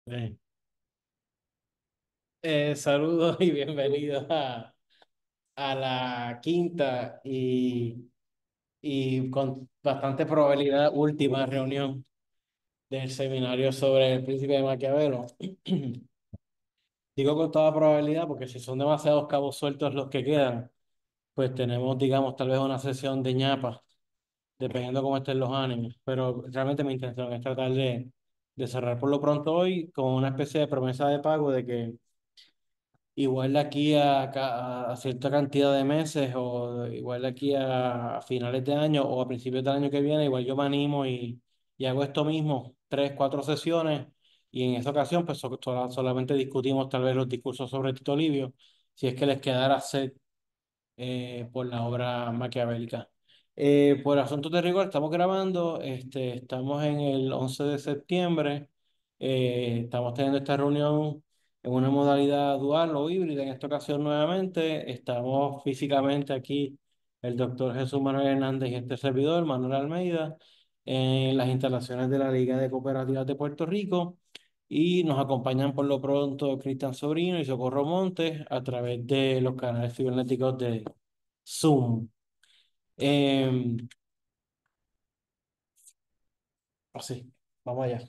Bien. Saludos y bienvenidos a la quinta y con bastante probabilidad última reunión del seminario sobre el Príncipe de Maquiavelo. Digo con toda probabilidad porque si son demasiados cabos sueltos los que quedan, pues tenemos, digamos, tal vez una sesión de ñapa, dependiendo cómo estén los ánimos. Pero realmente mi intención es tratar de cerrar por lo pronto hoy con una especie de promesa de pago de que igual de aquí a cierta cantidad de meses o igual de aquí a finales de año o a principios del año que viene, igual yo me animo y hago esto mismo, tres, cuatro sesiones y en esa ocasión pues solamente discutimos tal vez los discursos sobre Tito Livio, si es que les quedara sed por la obra maquiavélica. Por asuntos de rigor, estamos grabando, estamos en el 11 de septiembre, estamos teniendo esta reunión en una modalidad dual o híbrida, en esta ocasión nuevamente, estamos físicamente aquí, el doctor Jesús Manuel Hernández y este servidor, Manuel Almeida, en las instalaciones de la Liga de Cooperativas de Puerto Rico. Y nos acompañan por lo pronto Cristian Sobrino y Socorro Montes a través de los canales cibernéticos de Zoom. Eh, Así, vamos allá.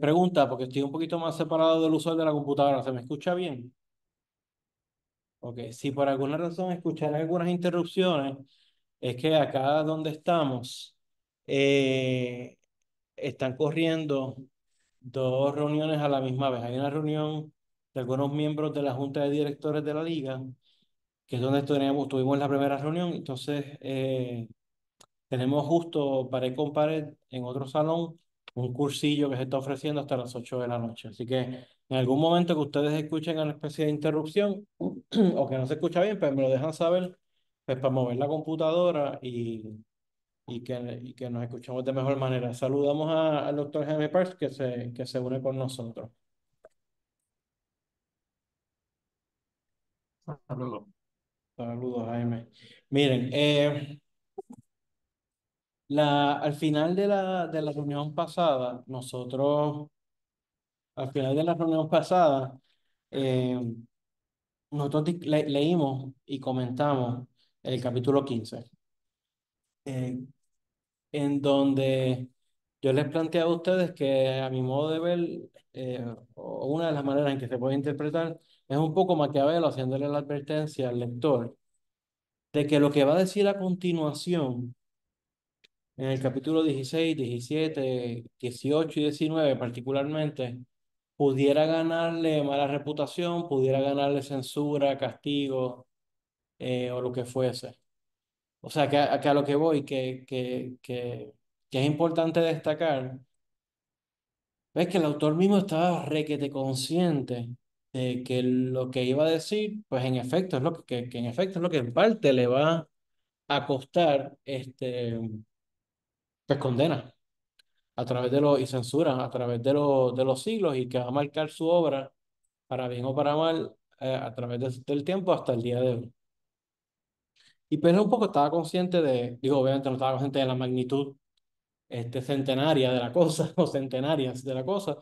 Pregunta, porque estoy un poquito más separado del usuario de la computadora, ¿se me escucha bien? Ok, si por alguna razón escuchan algunas interrupciones, es que acá donde estamos eh, están corriendo dos reuniones a la misma vez. Hay una reunión de algunos miembros de la Junta de Directores de la Liga, que es donde tuvimos la primera reunión. Entonces, tenemos justo pared con pared en otro salón un cursillo que se está ofreciendo hasta las 8 de la noche. Así que en algún momento que ustedes escuchen una especie de interrupción o que no se escucha bien, pues me lo dejan saber pues, para mover la computadora y que nos escuchemos de mejor manera. Saludamos al doctor Jaime Parks que se une con nosotros. Saludos. Saludos, Jaime. Miren, al final de la reunión pasada, al final de la reunión pasada, eh, nosotros leímos y comentamos el capítulo 15, eh, en donde yo les planteé a ustedes que a mi modo de ver, o una de las maneras en que se puede interpretar, es un poco Maquiavelo haciéndole la advertencia al lector de que lo que va a decir a continuación, en el capítulo 16, 17, 18 y 19 particularmente, pudiera ganarle mala reputación, pudiera ganarle censura, castigo o lo que fuese. O sea, que a lo que voy, que es importante destacar, es que el autor mismo estaba requete consciente de que lo que iba a decir, pues en efecto es lo que en efecto es lo que en parte le va a costar pues condena a través de y censura a través de los siglos y que va a marcar su obra para bien o para mal a través del tiempo hasta el día de hoy. Y pues un poco estaba consciente digo, obviamente no estaba consciente de la magnitud centenaria de la cosa o centenarias de la cosa,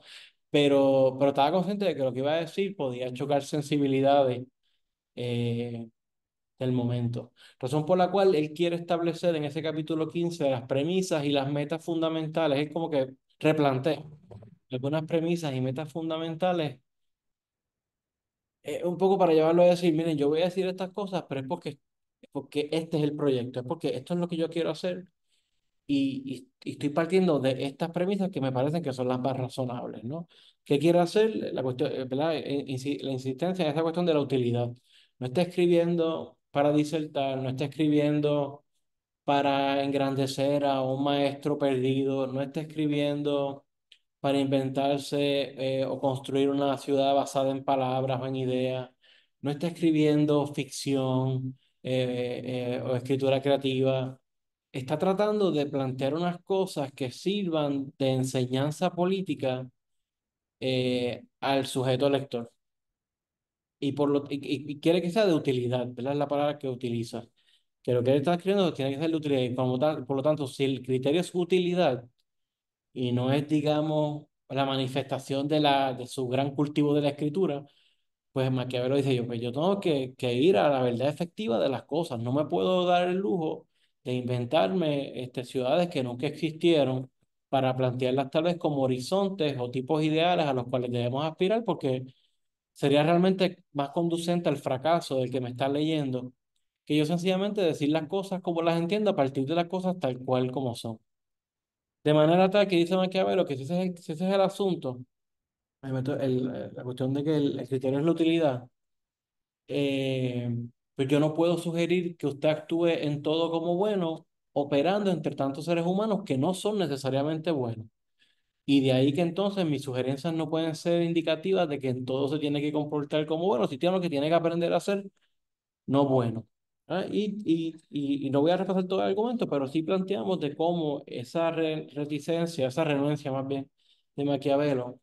pero estaba consciente de que lo que iba a decir podía chocar sensibilidades eh, del momento. Razón por la cual él quiere establecer en ese capítulo 15 las premisas y las metas fundamentales. Es como que replantea algunas premisas y metas fundamentales, un poco para llevarlo a decir, miren, yo voy a decir estas cosas, pero es porque este es el proyecto, es porque esto es lo que yo quiero hacer y estoy partiendo de estas premisas que me parecen que son las más razonables, ¿no? ¿Qué quiero hacer? La cuestión, ¿verdad? La insistencia en esa cuestión de la utilidad. No está escribiendo para disertar, no está escribiendo para engrandecer a un maestro perdido, no está escribiendo para inventarse o construir una ciudad basada en palabras o en ideas, no está escribiendo ficción o escritura creativa, está tratando de plantear unas cosas que sirvan de enseñanza política al sujeto lector. Y quiere que sea de utilidad, ¿verdad? Es la palabra que utiliza. Que lo que él está escribiendo tiene que ser de utilidad. Y por lo tanto, si el criterio es utilidad, y no es, digamos, la manifestación de su gran cultivo de la escritura, pues Maquiavelo dice yo, pues yo tengo que ir a la verdad efectiva de las cosas, no me puedo dar el lujo de inventarme ciudades que nunca existieron para plantearlas tal vez como horizontes o tipos ideales a los cuales debemos aspirar, porque sería realmente más conducente al fracaso del que me está leyendo, que yo sencillamente decir las cosas como las entiendo a partir de las cosas tal cual como son. De manera tal que dice Maquiavelo que si ese es el asunto, la cuestión de que el criterio es la utilidad, eh, pues yo no puedo sugerir que usted actúe en todo como bueno, operando entre tantos seres humanos que no son necesariamente buenos. Y de ahí que entonces mis sugerencias no pueden ser indicativas de que en todo se tiene que comportar como bueno, si tiene lo que tiene que aprender a hacer, no bueno. ¿Ah? Y no voy a repasar todo el argumento, pero sí planteamos de cómo esa reticencia, esa renuencia más bien de Maquiavelo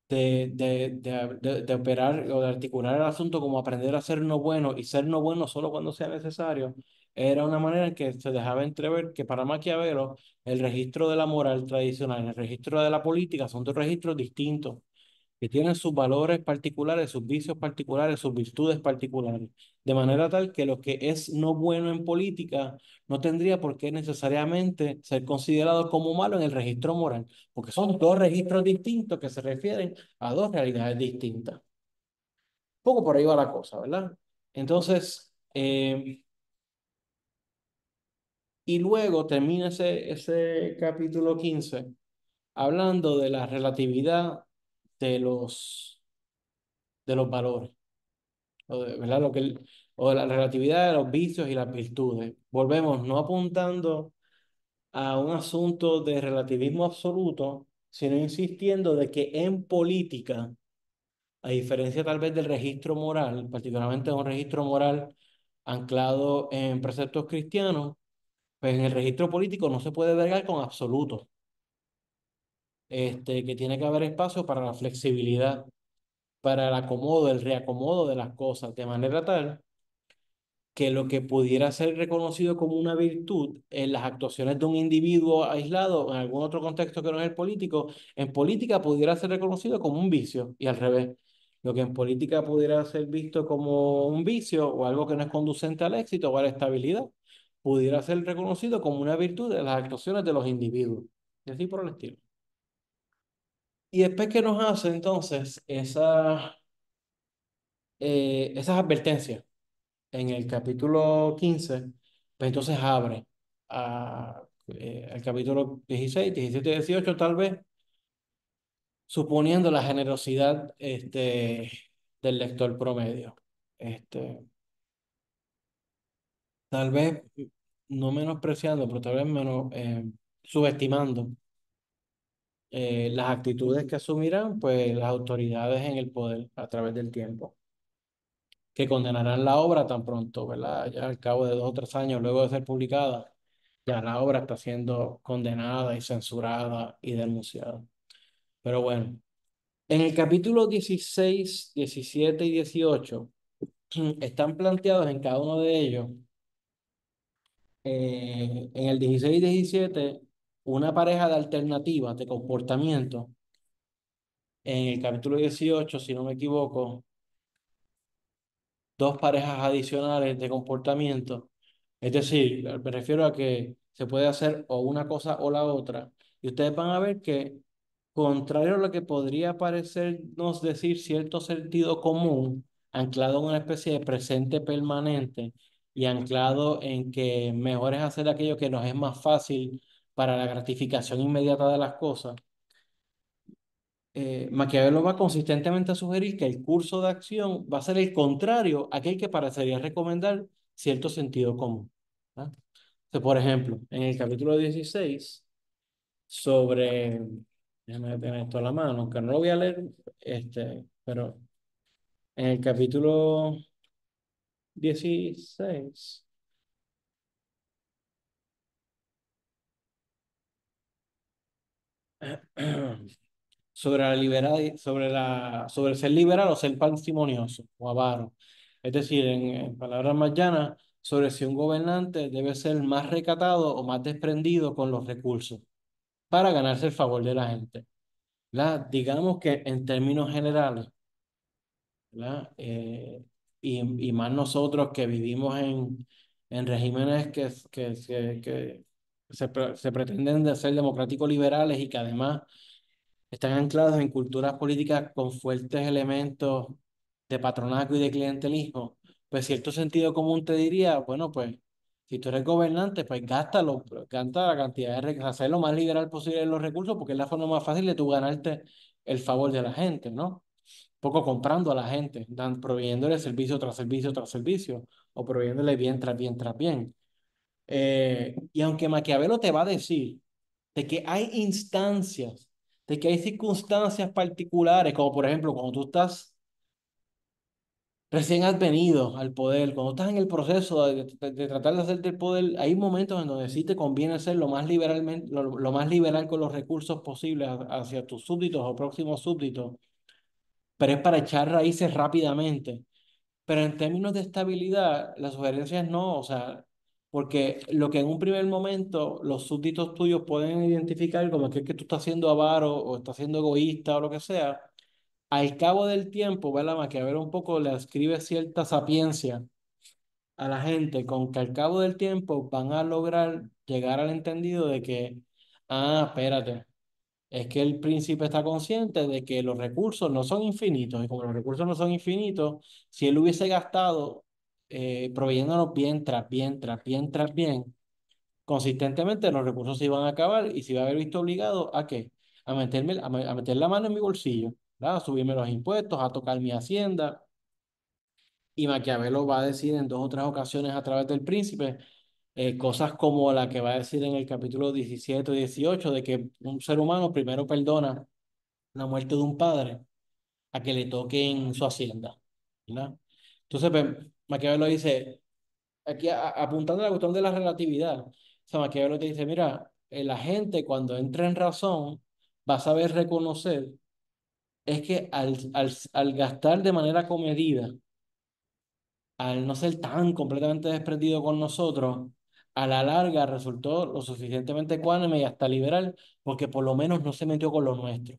de operar o de articular el asunto como aprender a ser no bueno y ser no bueno solo cuando sea necesario, era una manera en que se dejaba entrever que para Maquiavelo el registro de la moral tradicional y el registro de la política son dos registros distintos que tienen sus valores particulares, sus vicios particulares, sus virtudes particulares, de manera tal que lo que es no bueno en política no tendría por qué necesariamente ser considerado como malo en el registro moral, porque son dos registros distintos que se refieren a dos realidades distintas. Poco por ahí va la cosa, ¿verdad? Entonces, y luego termina ese capítulo 15 hablando de la relatividad de de los valores. ¿Verdad? O de la relatividad de los vicios y las virtudes. Volvemos, no apuntando a un asunto de relativismo absoluto, sino insistiendo de que en política, a diferencia tal vez del registro moral, particularmente un registro moral anclado en preceptos cristianos, pues en el registro político no se puede vergar con absolutos, que tiene que haber espacio para la flexibilidad, para el acomodo, el reacomodo de las cosas, de manera tal que lo que pudiera ser reconocido como una virtud en las actuaciones de un individuo aislado, en algún otro contexto que no es el político, en política pudiera ser reconocido como un vicio y al revés. Lo que en política pudiera ser visto como un vicio o algo que no es conducente al éxito o a la estabilidad, pudiera ser reconocido como una virtud de las actuaciones de los individuos. Y así por el estilo. Y después que nos hace entonces esas advertencias en el capítulo 15 pues entonces abre al capítulo 16 17 18 tal vez, suponiendo la generosidad del lector promedio. Este, Tal vez no menospreciando, pero tal vez menos subestimando las actitudes que asumirán pues, las autoridades en el poder a través del tiempo, que condenarán la obra tan pronto, ¿verdad? Ya al cabo de 2 o 3 años luego de ser publicada, ya la obra está siendo condenada y censurada y denunciada. Pero bueno, en el capítulo 16 17 y 18 están planteados en cada uno de ellos, en el 16 y 17 una pareja de alternativas de comportamiento. En el capítulo 18 si no me equivoco, dos parejas adicionales de comportamiento. Es decir, me refiero a que se puede hacer o una cosa o la otra. Y ustedes van a ver que, contrario a lo que podría parecernos decir cierto sentido común, anclado en una especie de presente permanente y anclado en que mejor es hacer aquello que nos es más fácil para la gratificación inmediata de las cosas, Maquiavelo va consistentemente a sugerir que el curso de acción va a ser el contrario a aquel que parecería recomendar cierto sentido común. ¿Ah? Entonces, por ejemplo, en el capítulo 16 sobre, déjame tener esto a la mano, aunque no lo voy a leer, pero en el capítulo 16 sobre sobre el ser liberal o ser parsimonioso o avaro. Es decir, en palabras más llanas, sobre si un gobernante debe ser más recatado o más desprendido con los recursos. para ganarse el favor de la gente. Digamos que en términos generales, ¿verdad? Y más nosotros que vivimos en regímenes que se pretenden de ser democráticos liberales y que además están anclados en culturas políticas con fuertes elementos de patronazgo y de clientelismo, pues cierto sentido común te diría, bueno, pues si tú eres gobernante, pues gástalo, gasta la cantidad de recursos, hacer lo más liberal posible en los recursos, porque es la forma más fácil de tú ganarte el favor de la gente, ¿no? Poco comprando a la gente, proveyéndole servicio tras servicio tras servicio, o proveyéndole bien tras bien tras bien. Y aunque Maquiavelo te va a decir de que hay instancias, de que hay circunstancias particulares, como por ejemplo cuando tú estás recién has venido al poder, cuando estás en el proceso de tratar de hacerte el poder, hay momentos en donde sí te conviene ser lo más liberalmente, lo más liberal con los recursos posibles hacia tus súbditos o próximos súbditos, pero es para echar raíces rápidamente. Pero en términos de estabilidad, las sugerencias no, o sea, porque lo que en un primer momento los súbditos tuyos pueden identificar como que tú estás siendo avaro o estás siendo egoísta o lo que sea, al cabo del tiempo, ¿verdad? Maquiavelo un poco le escribe cierta sapiencia a la gente con que al cabo del tiempo van a lograr llegar al entendido de que, espérate, es que el príncipe está consciente de que los recursos no son infinitos, y como los recursos no son infinitos, si él hubiese gastado proveyéndonos bien tras bien, tras bien, tras bien, consistentemente los recursos se iban a acabar y se iba a haber visto obligado ¿a qué? A meter la mano en mi bolsillo, ¿verdad? A subirme los impuestos, a tocar mi hacienda. Y Maquiavelo va a decir en dos o tres ocasiones a través del príncipe cosas como la que va a decir en el capítulo 17 o 18 de que un ser humano primero perdona la muerte de un padre a que le toquen su hacienda, ¿verdad? Entonces, pues, Maquiavelo dice, aquí apuntando a la cuestión de la relatividad, o sea, Maquiavelo te dice, mira, la gente cuando entra en razón va a saber reconocer, es que al gastar de manera comedida, al no ser tan completamente desprendido con nosotros, a la larga resultó lo suficientemente ecuánime y hasta liberal, porque por lo menos no se metió con lo nuestro,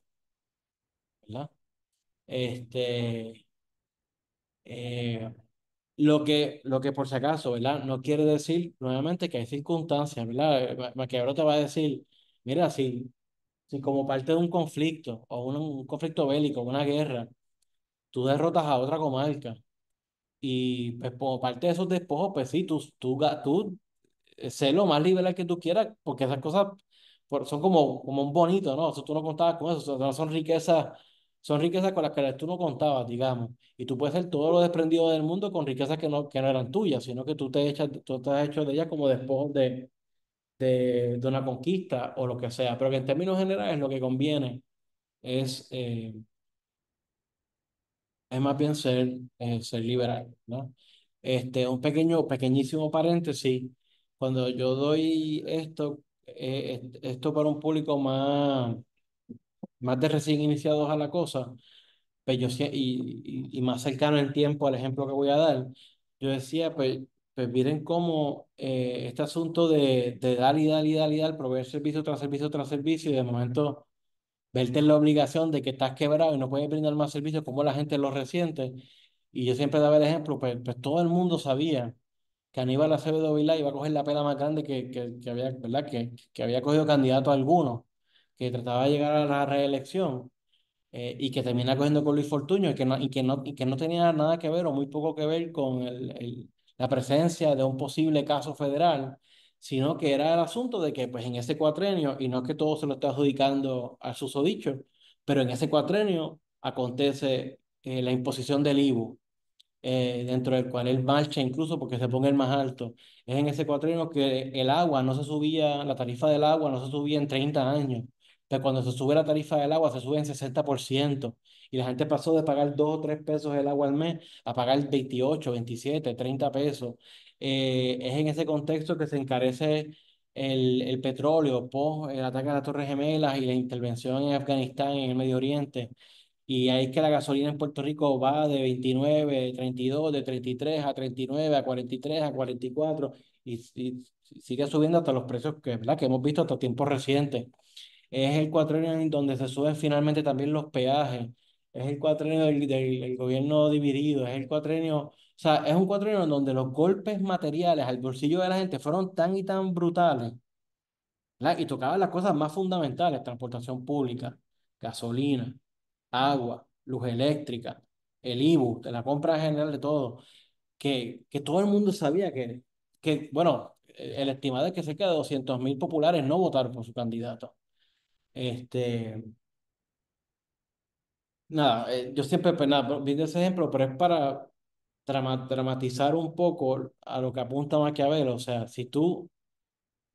¿verdad? Este, eh, lo que por si acaso, ¿verdad? No quiere decir nuevamente que hay circunstancias, ¿verdad? Maquiavelo te va a decir, mira, si como parte de un conflicto o un conflicto bélico, una guerra, tú derrotas a otra comarca y pues como parte de esos despojos, pues sí, tú sé lo más liberal que tú quieras, porque esas cosas son como un bonito, ¿no? O sea, tú no contabas con eso, o sea, no son riquezas con las que tú no contabas, digamos. Y tú puedes ser todo lo desprendido del mundo con riquezas que no eran tuyas, sino que tú te has hecho de ellas como despojos de una conquista o lo que sea. Pero que en términos generales lo que conviene es, eh, es más bien ser liberal, ¿no? Pequeñísimo paréntesis, cuando yo doy esto para un público más de recién iniciados a la cosa, pues y más cercano en tiempo al ejemplo que voy a dar, yo decía, pues miren cómo este asunto de dar y dar y dar y dar, proveer servicio tras servicio tras servicio, y de momento verte en la obligación de que estás quebrado y no puedes brindar más servicios, como la gente lo resiente. Y yo siempre daba el ejemplo, pues todo el mundo sabía que Aníbal Acevedo Vilá iba a coger la pela más grande que había, ¿verdad? Que había cogido candidato a alguno, que trataba de llegar a la reelección y que termina cogiendo con Luis Fortuño y que no tenía nada que ver o muy poco que ver con la presencia de un posible caso federal, sino que era el asunto de que pues en ese cuatrenio, y no es que todo se lo esté adjudicando al susodicho, pero en ese cuatrenio acontece la imposición del IVU dentro del cual él marcha incluso porque se ponga el más alto. Es en ese cuatrienio que el agua no se subía, la tarifa del agua no se subía en 30 años. Pero cuando se sube la tarifa del agua se sube en 60%. Y la gente pasó de pagar 2 o 3 pesos el agua al mes a pagar 28, 27, 30 pesos. Es en ese contexto que se encarece el petróleo, post el ataque a las Torres Gemelas y la intervención en Afganistán, en el Medio Oriente. Y ahí es que la gasolina en Puerto Rico va de 29, 32, de 33 a 39, a 43, a 44, y sigue subiendo hasta los precios que, ¿verdad? Que hemos visto hasta tiempos recientes. es el cuatrenio en donde se suben finalmente también los peajes, es el cuatrenio del gobierno dividido, es el cuatrenio, o sea, es un cuatrenio en donde los golpes materiales al bolsillo de la gente fueron tan y tan brutales, ¿verdad? Y tocaban las cosas más fundamentales: transportación pública, gasolina, agua, luz eléctrica, el IBU, de la compra general de todo, que todo el mundo sabía bueno, el estimado es que cerca de 200.000 populares no votaron por su candidato. Este, nada, yo siempre, pues nada, vi ese ejemplo, pero es para dramatizar un poco a lo que apunta Maquiavelo. O sea, si tú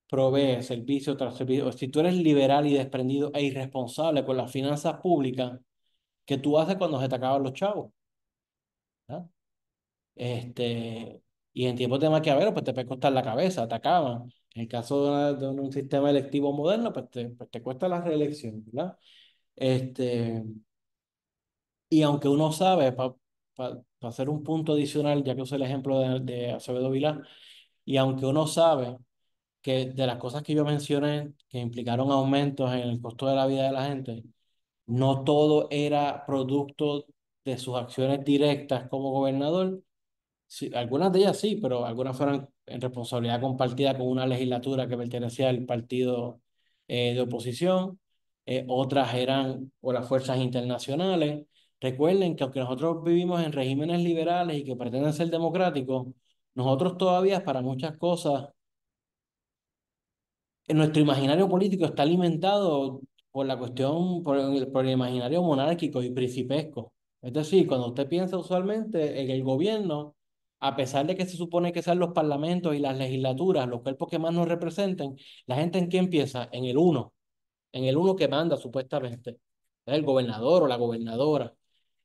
provees servicio tras servicio, o si tú eres liberal y desprendido e irresponsable con las finanzas públicas, ¿qué tú haces cuando se te acaban los chavos? ¿Ah? Este, y en tiempos de Maquiavelo, pues te puede costar la cabeza, te acaban. En el caso un sistema electivo moderno, pues te cuesta la reelección, ¿verdad? Este, y aunque uno sabe, para hacer un punto adicional, ya que usé el ejemplo de Acevedo Vilá, y aunque uno sabe que de las cosas que yo mencioné, que implicaron aumentos en el costo de la vida de la gente, no todo era producto de sus acciones directas como gobernador. Sí, algunas de ellas sí, pero algunas fueron en responsabilidad compartida con una legislatura que pertenecía al partido de oposición, otras eran por las fuerzas internacionales. Recuerden que aunque nosotros vivimos en regímenes liberales y que pretenden ser democráticos, nosotros todavía para muchas cosas nuestro imaginario político está alimentado por la cuestión, por el imaginario monárquico y principesco. Es decir, cuando usted piensa usualmente en el gobierno, a pesar de que se supone que sean los parlamentos y las legislaturas los cuerpos que más nos representen, la gente en qué empieza, en el uno que manda supuestamente, es el gobernador o la gobernadora,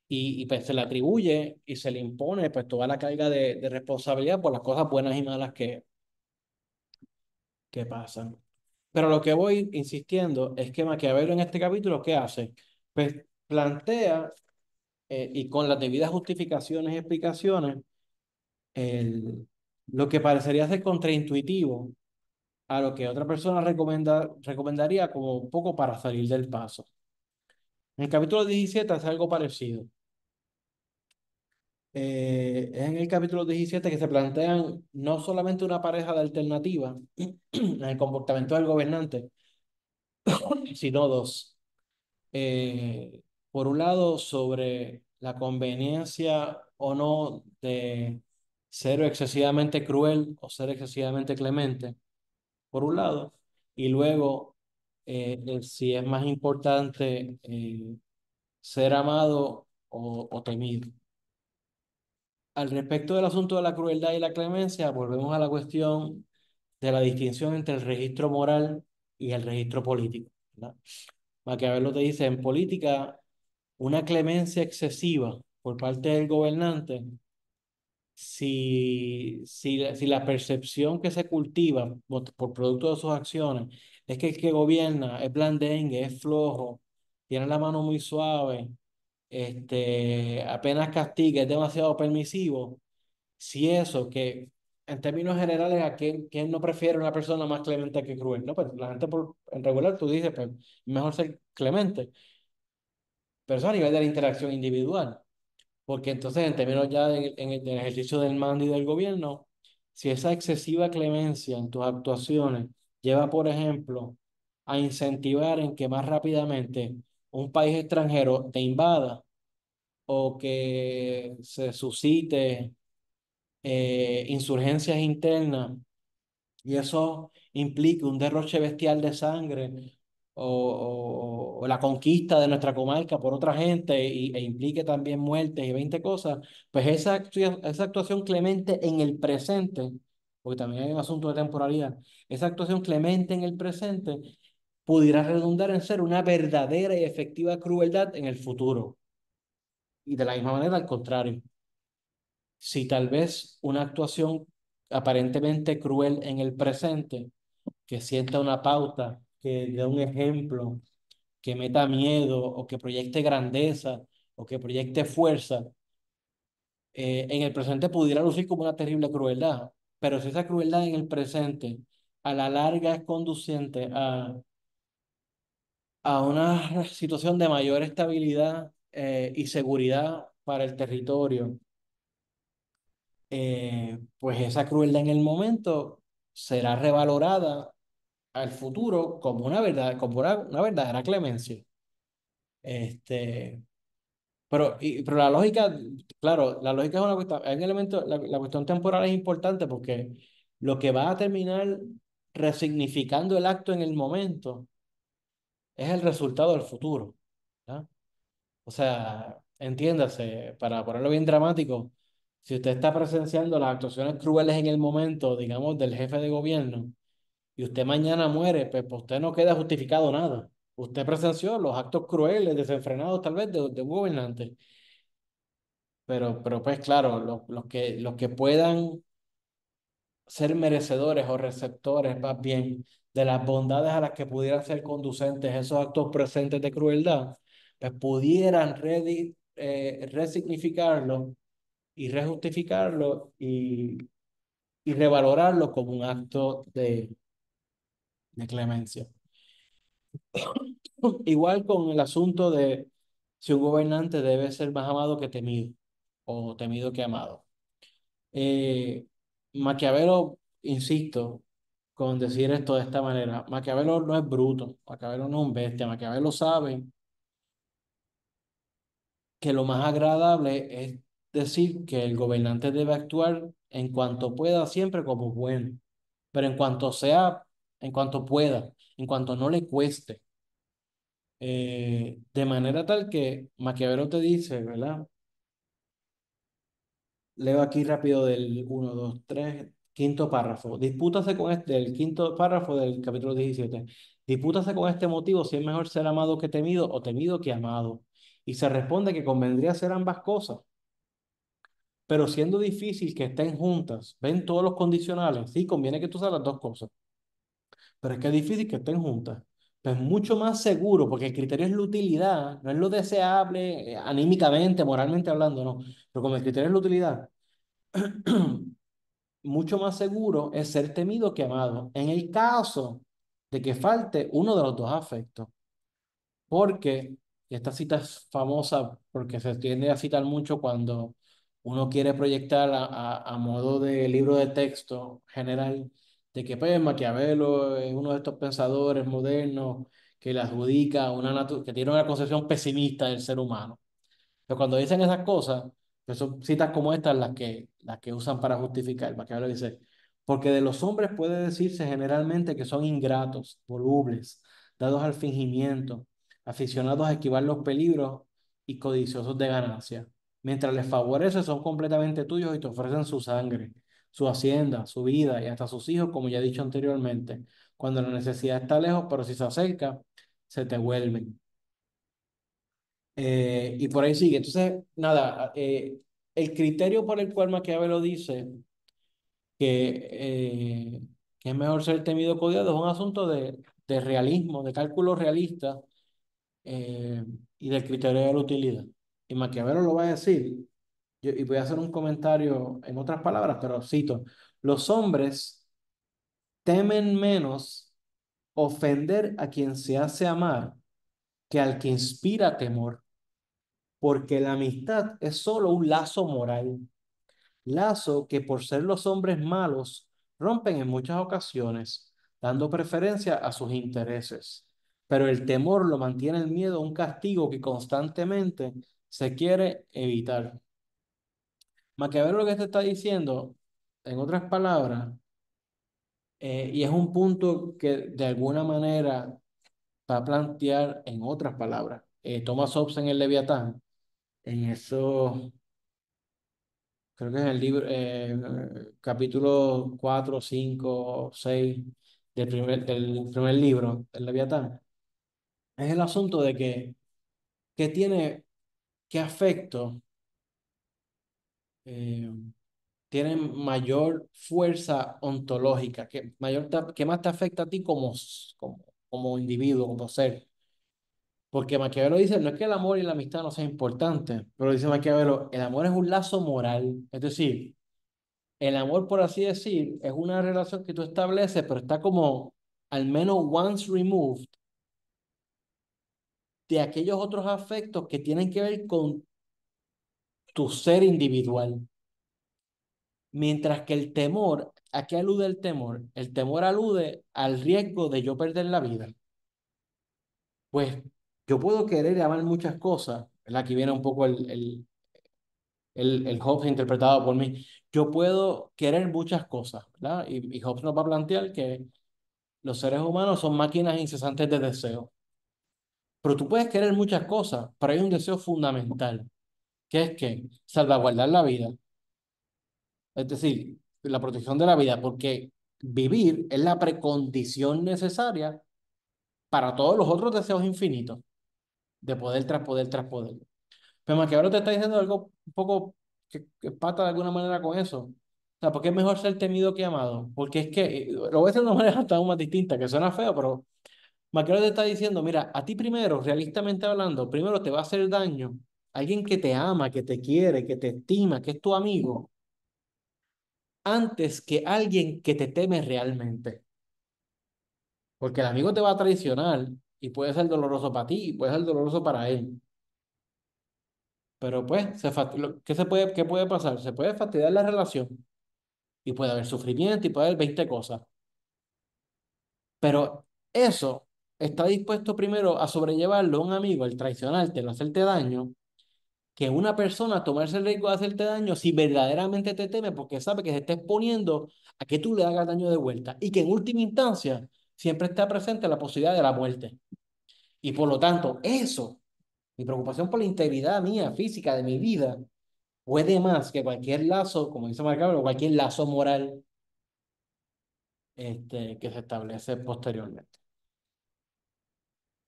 y pues se le atribuye y se le impone pues toda la carga de responsabilidad por las cosas buenas y malas que pasan. Pero lo que voy insistiendo es que Maquiavelo en este capítulo, ¿qué hace? Pues plantea, y con las debidas justificaciones y explicaciones, lo que parecería ser contraintuitivo a lo que otra persona recomendaría como un poco para salir del paso. En el capítulo 17 hace algo parecido. Es en el capítulo 17 que se plantean no solamente una pareja de alternativas en el comportamiento del gobernante, sino dos. Por un lado, sobre la conveniencia o no de ser excesivamente cruel o ser excesivamente clemente, por un lado, y luego si es más importante ser amado o temido. Al respecto del asunto de la crueldad y la clemencia, volvemos a la cuestión de la distinción entre el registro moral y el registro político, ¿verdad? Maquiavelo te dice, en política, una clemencia excesiva por parte del gobernante, si la percepción que se cultiva por producto de sus acciones es que el que gobierna es blandengue, es flojo, tiene la mano muy suave, apenas castiga, es demasiado permisivo, si eso, que en términos generales, ¿quién no prefiere una persona más clemente que cruel? No, pues la gente en regular, tú dices, pues mejor ser clemente, pero eso a nivel de la interacción individual. Porque entonces, en términos ya del ejercicio del mando y del gobierno, si esa excesiva clemencia en tus actuaciones lleva, por ejemplo, a incentivar en que más rápidamente un país extranjero te invada o que se suscite insurgencias internas y eso implica un derroche bestial de sangre o la conquista de nuestra comarca por otra gente e implique también muertes y 20 cosas, pues esa actuación clemente en el presente, porque también hay un asunto de temporalidad, esa actuación clemente en el presente pudiera redundar en ser una verdadera y efectiva crueldad en el futuro. Y de la misma manera, al contrario, si tal vez una actuación aparentemente cruel en el presente, que sienta una pauta, que dé un ejemplo, que meta miedo o que proyecte grandeza o que proyecte fuerza, en el presente pudiera lucir como una terrible crueldad. Pero si esa crueldad en el presente a la larga es conduciente a una situación de mayor estabilidad y seguridad para el territorio, pues esa crueldad en el momento será revalorada al futuro como una verdad, como una verdadera clemencia. Este, pero la lógica, claro, la lógica es una cuestión, hay un elemento, la cuestión temporal es importante porque lo que va a terminar resignificando el acto en el momento es el resultado del futuro. ¿Ya? O sea, entiéndase, para ponerlo bien dramático, si usted está presenciando las actuaciones crueles en el momento, digamos, del jefe de gobierno, y usted mañana muere, pues usted no queda justificado nada. Usted presenció los actos crueles, desenfrenados tal vez de un gobernante. Pero pues claro, los que puedan ser merecedores o receptores más bien de las bondades a las que pudieran ser conducentes esos actos presentes de crueldad, pues pudieran resignificarlo y rejustificarlo y revalorarlo como un acto de clemencia. Igual con el asunto de si un gobernante debe ser más amado que temido o temido que amado. Eh, Maquiavelo, insisto, con decir esto de esta manera, Maquiavelo no es bruto, Maquiavelo no es un bestia, Maquiavelo sabe que lo más agradable es decir que el gobernante debe actuar en cuanto pueda siempre como bueno, pero en cuanto sea, en cuanto pueda, en cuanto no le cueste, de manera tal que Maquiavelo te dice, ¿verdad? Leo aquí rápido del uno 2 3 quinto párrafo. Dispútase con este, el quinto párrafo del capítulo 17. Dispútase con este motivo si es mejor ser amado que temido o temido que amado. Y se responde que convendría hacer ambas cosas. Pero siendo difícil que estén juntas, ven todos los condicionales. Sí, conviene que tú seas las dos cosas. Pero es que es difícil que estén juntas. Pues mucho más seguro, porque el criterio es la utilidad, no es lo deseable, anímicamente, moralmente hablando, no. Pero como el criterio es la utilidad. Mucho más seguro es ser temido que amado, en el caso de que falte uno de los dos afectos. Porque, y esta cita es famosa porque se tiende a citar mucho cuando uno quiere proyectar a modo de libro de texto general, de que pues, Maquiavelo es uno de estos pensadores modernos que le adjudica que tiene una concepción pesimista del ser humano. Pero cuando dicen esas cosas, que son citas como estas las que usan para justificar. Maquiavelo dice, porque de los hombres puede decirse generalmente que son ingratos, volubles, dados al fingimiento, aficionados a esquivar los peligros y codiciosos de ganancia. Mientras les favorece, son completamente tuyos y te ofrecen su sangre, su hacienda, su vida y hasta sus hijos, como ya he dicho anteriormente. Cuando la necesidad está lejos, pero si se acerca, se te vuelven. Y por ahí sigue. Entonces, nada, el criterio por el cual Maquiavelo dice que es mejor ser temido que odiado es un asunto de realismo, de cálculo realista eh, y del criterio de la utilidad. Y Maquiavelo lo va a decir, y voy a hacer un comentario en otras palabras, pero cito, los hombres temen menos ofender a quien se hace amar que al que inspira temor, porque la amistad es solo un lazo moral, lazo que por ser los hombres malos rompen en muchas ocasiones, dando preferencia a sus intereses. Pero el temor lo mantiene el miedo a un castigo que constantemente se quiere evitar. Maquiavelo lo que te está diciendo, en otras palabras, y es un punto que de alguna manera va a plantear en otras palabras. Thomas Hobbes en el Leviatán, en eso creo que es el libro, capítulo 4 5 6 del primer libro, el Leviatán. Es el asunto de que tiene, qué afecto eh, tiene mayor fuerza ontológica, que más te afecta a ti como individuo, como ser. Porque Maquiavelo dice, no es que el amor y la amistad no sean importantes, pero dice Maquiavelo, el amor es un lazo moral. Es decir, el amor, por así decir, es una relación que tú estableces, pero está como al menos once removed de aquellos otros afectos que tienen que ver con tu ser individual. Mientras que el temor, ¿a qué alude el temor? El temor alude al riesgo de yo perder la vida. Pues yo puedo querer y amar muchas cosas, ¿verdad? Aquí viene un poco el Hobbes interpretado por mí. Yo puedo querer muchas cosas, ¿verdad? Y Hobbes nos va a plantear que los seres humanos son máquinas incesantes de deseo. Pero tú puedes querer muchas cosas, pero hay un deseo fundamental, que es que salvaguardar la vida, es decir, la protección de la vida, porque vivir es la precondición necesaria para todos los otros deseos infinitos, de poder tras poder tras poder. Pero Maquiavelo te está diciendo algo un poco que pata de alguna manera con eso. O sea, porque es mejor ser temido que amado. Porque es que, lo voy a decir de una manera hasta aún más distinta, que suena feo, pero Maquiavelo te está diciendo, mira, a ti primero, realistamente hablando, primero te va a hacer daño alguien que te ama, que te quiere, que te estima, que es tu amigo, antes que alguien que te teme realmente. Porque el amigo te va a traicionar y puede ser doloroso para ti y puede ser doloroso para él. Pero pues, ¿qué puede pasar? Se puede fastidiar la relación y puede haber sufrimiento y puede haber 20 cosas. Pero eso está dispuesto primero a sobrellevarlo un amigo, el traicionarte, el hacerte daño, que una persona tomarse el riesgo de hacerte daño si verdaderamente te teme porque sabe que se está exponiendo a que tú le hagas daño de vuelta y que en última instancia siempre está presente la posibilidad de la muerte. Y por lo tanto, eso, mi preocupación por la integridad mía, física, de mi vida, puede más que cualquier lazo, como dice Marcelo, cualquier lazo moral que se establece posteriormente.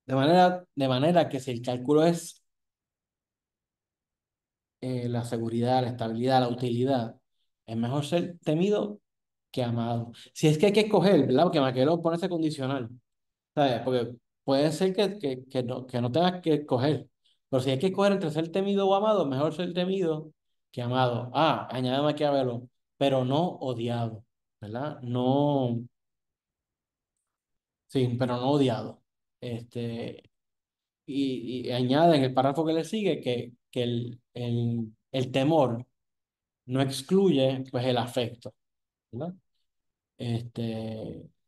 De manera que si el cálculo es la seguridad, la estabilidad, la utilidad, es mejor ser temido que amado. Si es que hay que escoger, ¿verdad? Porque Maquiavelo pone ese condicional, ¿sabes? Porque puede ser que no tengas que escoger, pero si hay que escoger entre ser temido o amado, mejor ser temido que amado. Ah, añade Maquiavelo, pero no odiado, ¿verdad? No, sí, pero no odiado. Este, y añade en el párrafo que le sigue que el temor no excluye pues el afecto, ¿verdad?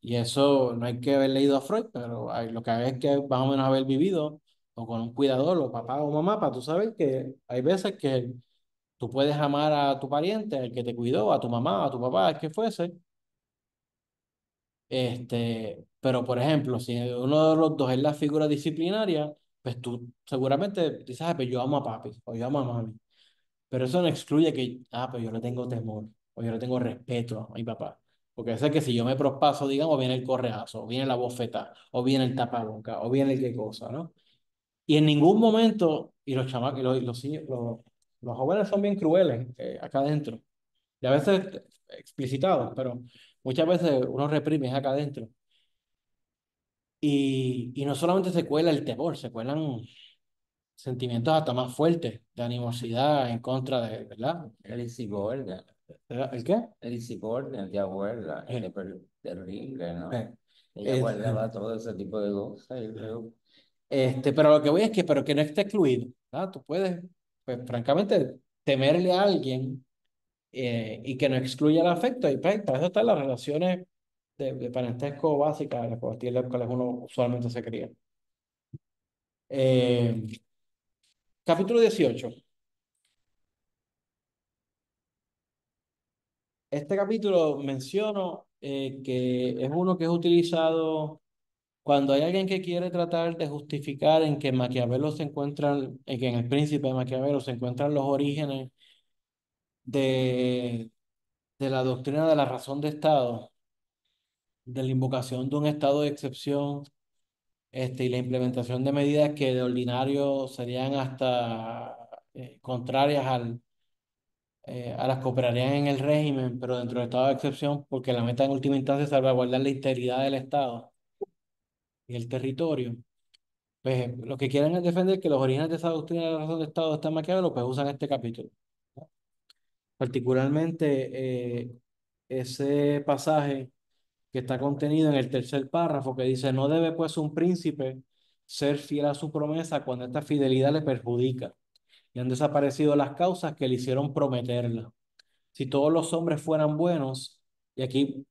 Y eso no hay que haber leído a Freud, pero lo que hay es que más o menos haber vivido o con un cuidador o papá o mamá para tú saber que hay veces que tú puedes amar a tu pariente, al que te cuidó, a tu mamá, a tu papá, al que fuese. Pero por ejemplo, si uno de los dos es la figura disciplinaria, pues tú seguramente dices, ah, pues yo amo a papi o yo amo a mami. Pero eso no excluye que, pues yo le tengo temor o yo le tengo respeto a mi papá. Porque sé que si yo me prospaso, digamos, viene el correazo, o viene la bofeta, o viene el tapaboca, o viene el qué cosa, ¿no? Y en ningún momento, y los chamacos, los jóvenes son bien crueles acá adentro, y a veces explicitados, pero muchas veces uno reprime acá adentro. Y no solamente se cuela el temor, se cuelan sentimientos hasta más fuertes de animosidad en contra de, ¿verdad? Lizzie Borden, ¿El qué? Lizzie Borden, ¿te acuerdas? Eh, Terrible, ¿no? eh, Ella eh, guardaba todo ese tipo de cosas y luego, pero lo que voy es que, pero que no esté excluido, ¿verdad? Tú puedes, pues francamente, temerle a alguien y que no excluya el afecto, y pues, para eso están las relaciones de parentesco básicas, las cuales uno usualmente se cría. Eh, Capítulo 18. Este capítulo menciono que es uno que es utilizado cuando hay alguien que quiere tratar de justificar en que Maquiavelo se encuentran, en que en el Príncipe de Maquiavelo se encuentran los orígenes de, de la doctrina de la razón de Estado, de la invocación de un estado de excepción, y la implementación de medidas que de ordinario serían hasta contrarias a las que operarían en el régimen, pero dentro del estado de excepción, porque la meta en última instancia es salvaguardar la integridad del Estado y el territorio. Pues lo que quieren es defender que los orígenes de esa doctrina de la razón de Estado están maquiavelos, pues usan este capítulo. Particularmente ese pasaje que está contenido en el tercer párrafo que dice, no debe pues un príncipe ser fiel a su promesa cuando esta fidelidad le perjudica y han desaparecido las causas que le hicieron prometerla. Si todos los hombres fueran buenos, y aquí,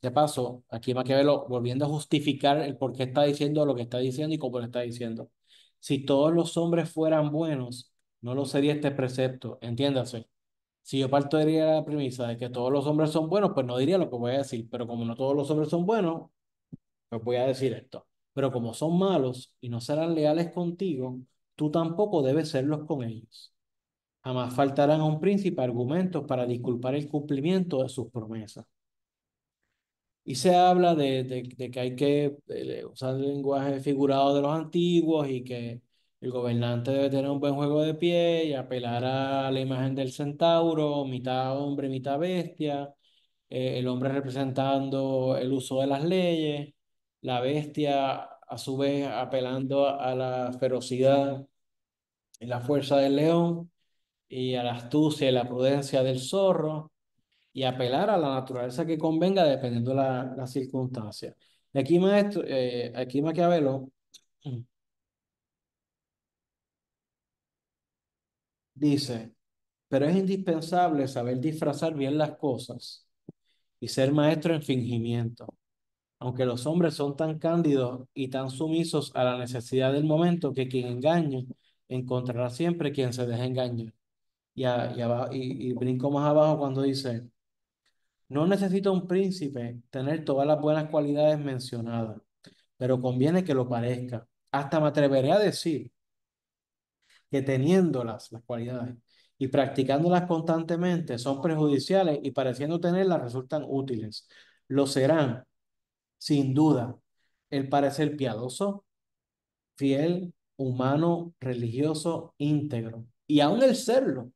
de paso, aquí Maquiavelo volviendo a justificar el por qué está diciendo lo que está diciendo y cómo lo está diciendo. Si todos los hombres fueran buenos, no lo sería este precepto, entiéndase. Si yo partiría de la premisa de que todos los hombres son buenos, pues no diría lo que voy a decir, pero como no todos los hombres son buenos, pues voy a decir esto. Pero como son malos y no serán leales contigo, tú tampoco debes serlos con ellos. Jamás faltarán a un príncipe argumentos para disculpar el cumplimiento de sus promesas. Y se habla de que hay que usar el lenguaje figurado de los antiguos y que el gobernante debe tener un buen juego de pie y apelar a la imagen del centauro, mitad hombre, mitad bestia, el hombre representando el uso de las leyes, la bestia a su vez apelando a la ferocidad y la fuerza del león y a la astucia y la prudencia del zorro y apelar a la naturaleza que convenga dependiendo de la circunstancia. Y aquí, maestro, aquí Maquiavelo dice, pero es indispensable saber disfrazar bien las cosas y ser maestro en fingimiento, aunque los hombres son tan cándidos y tan sumisos a la necesidad del momento que quien engañe encontrará siempre quien se deje engañar. Y brinco más abajo cuando dice, no necesita un príncipe tener todas las buenas cualidades mencionadas, pero conviene que lo parezca. Hasta me atreveré a decir que teniéndolas, las cualidades, y practicándolas constantemente son perjudiciales y pareciendo tenerlas resultan útiles. Lo serán, sin duda, el parecer piadoso, fiel, humano, religioso, íntegro, y aún el serlo,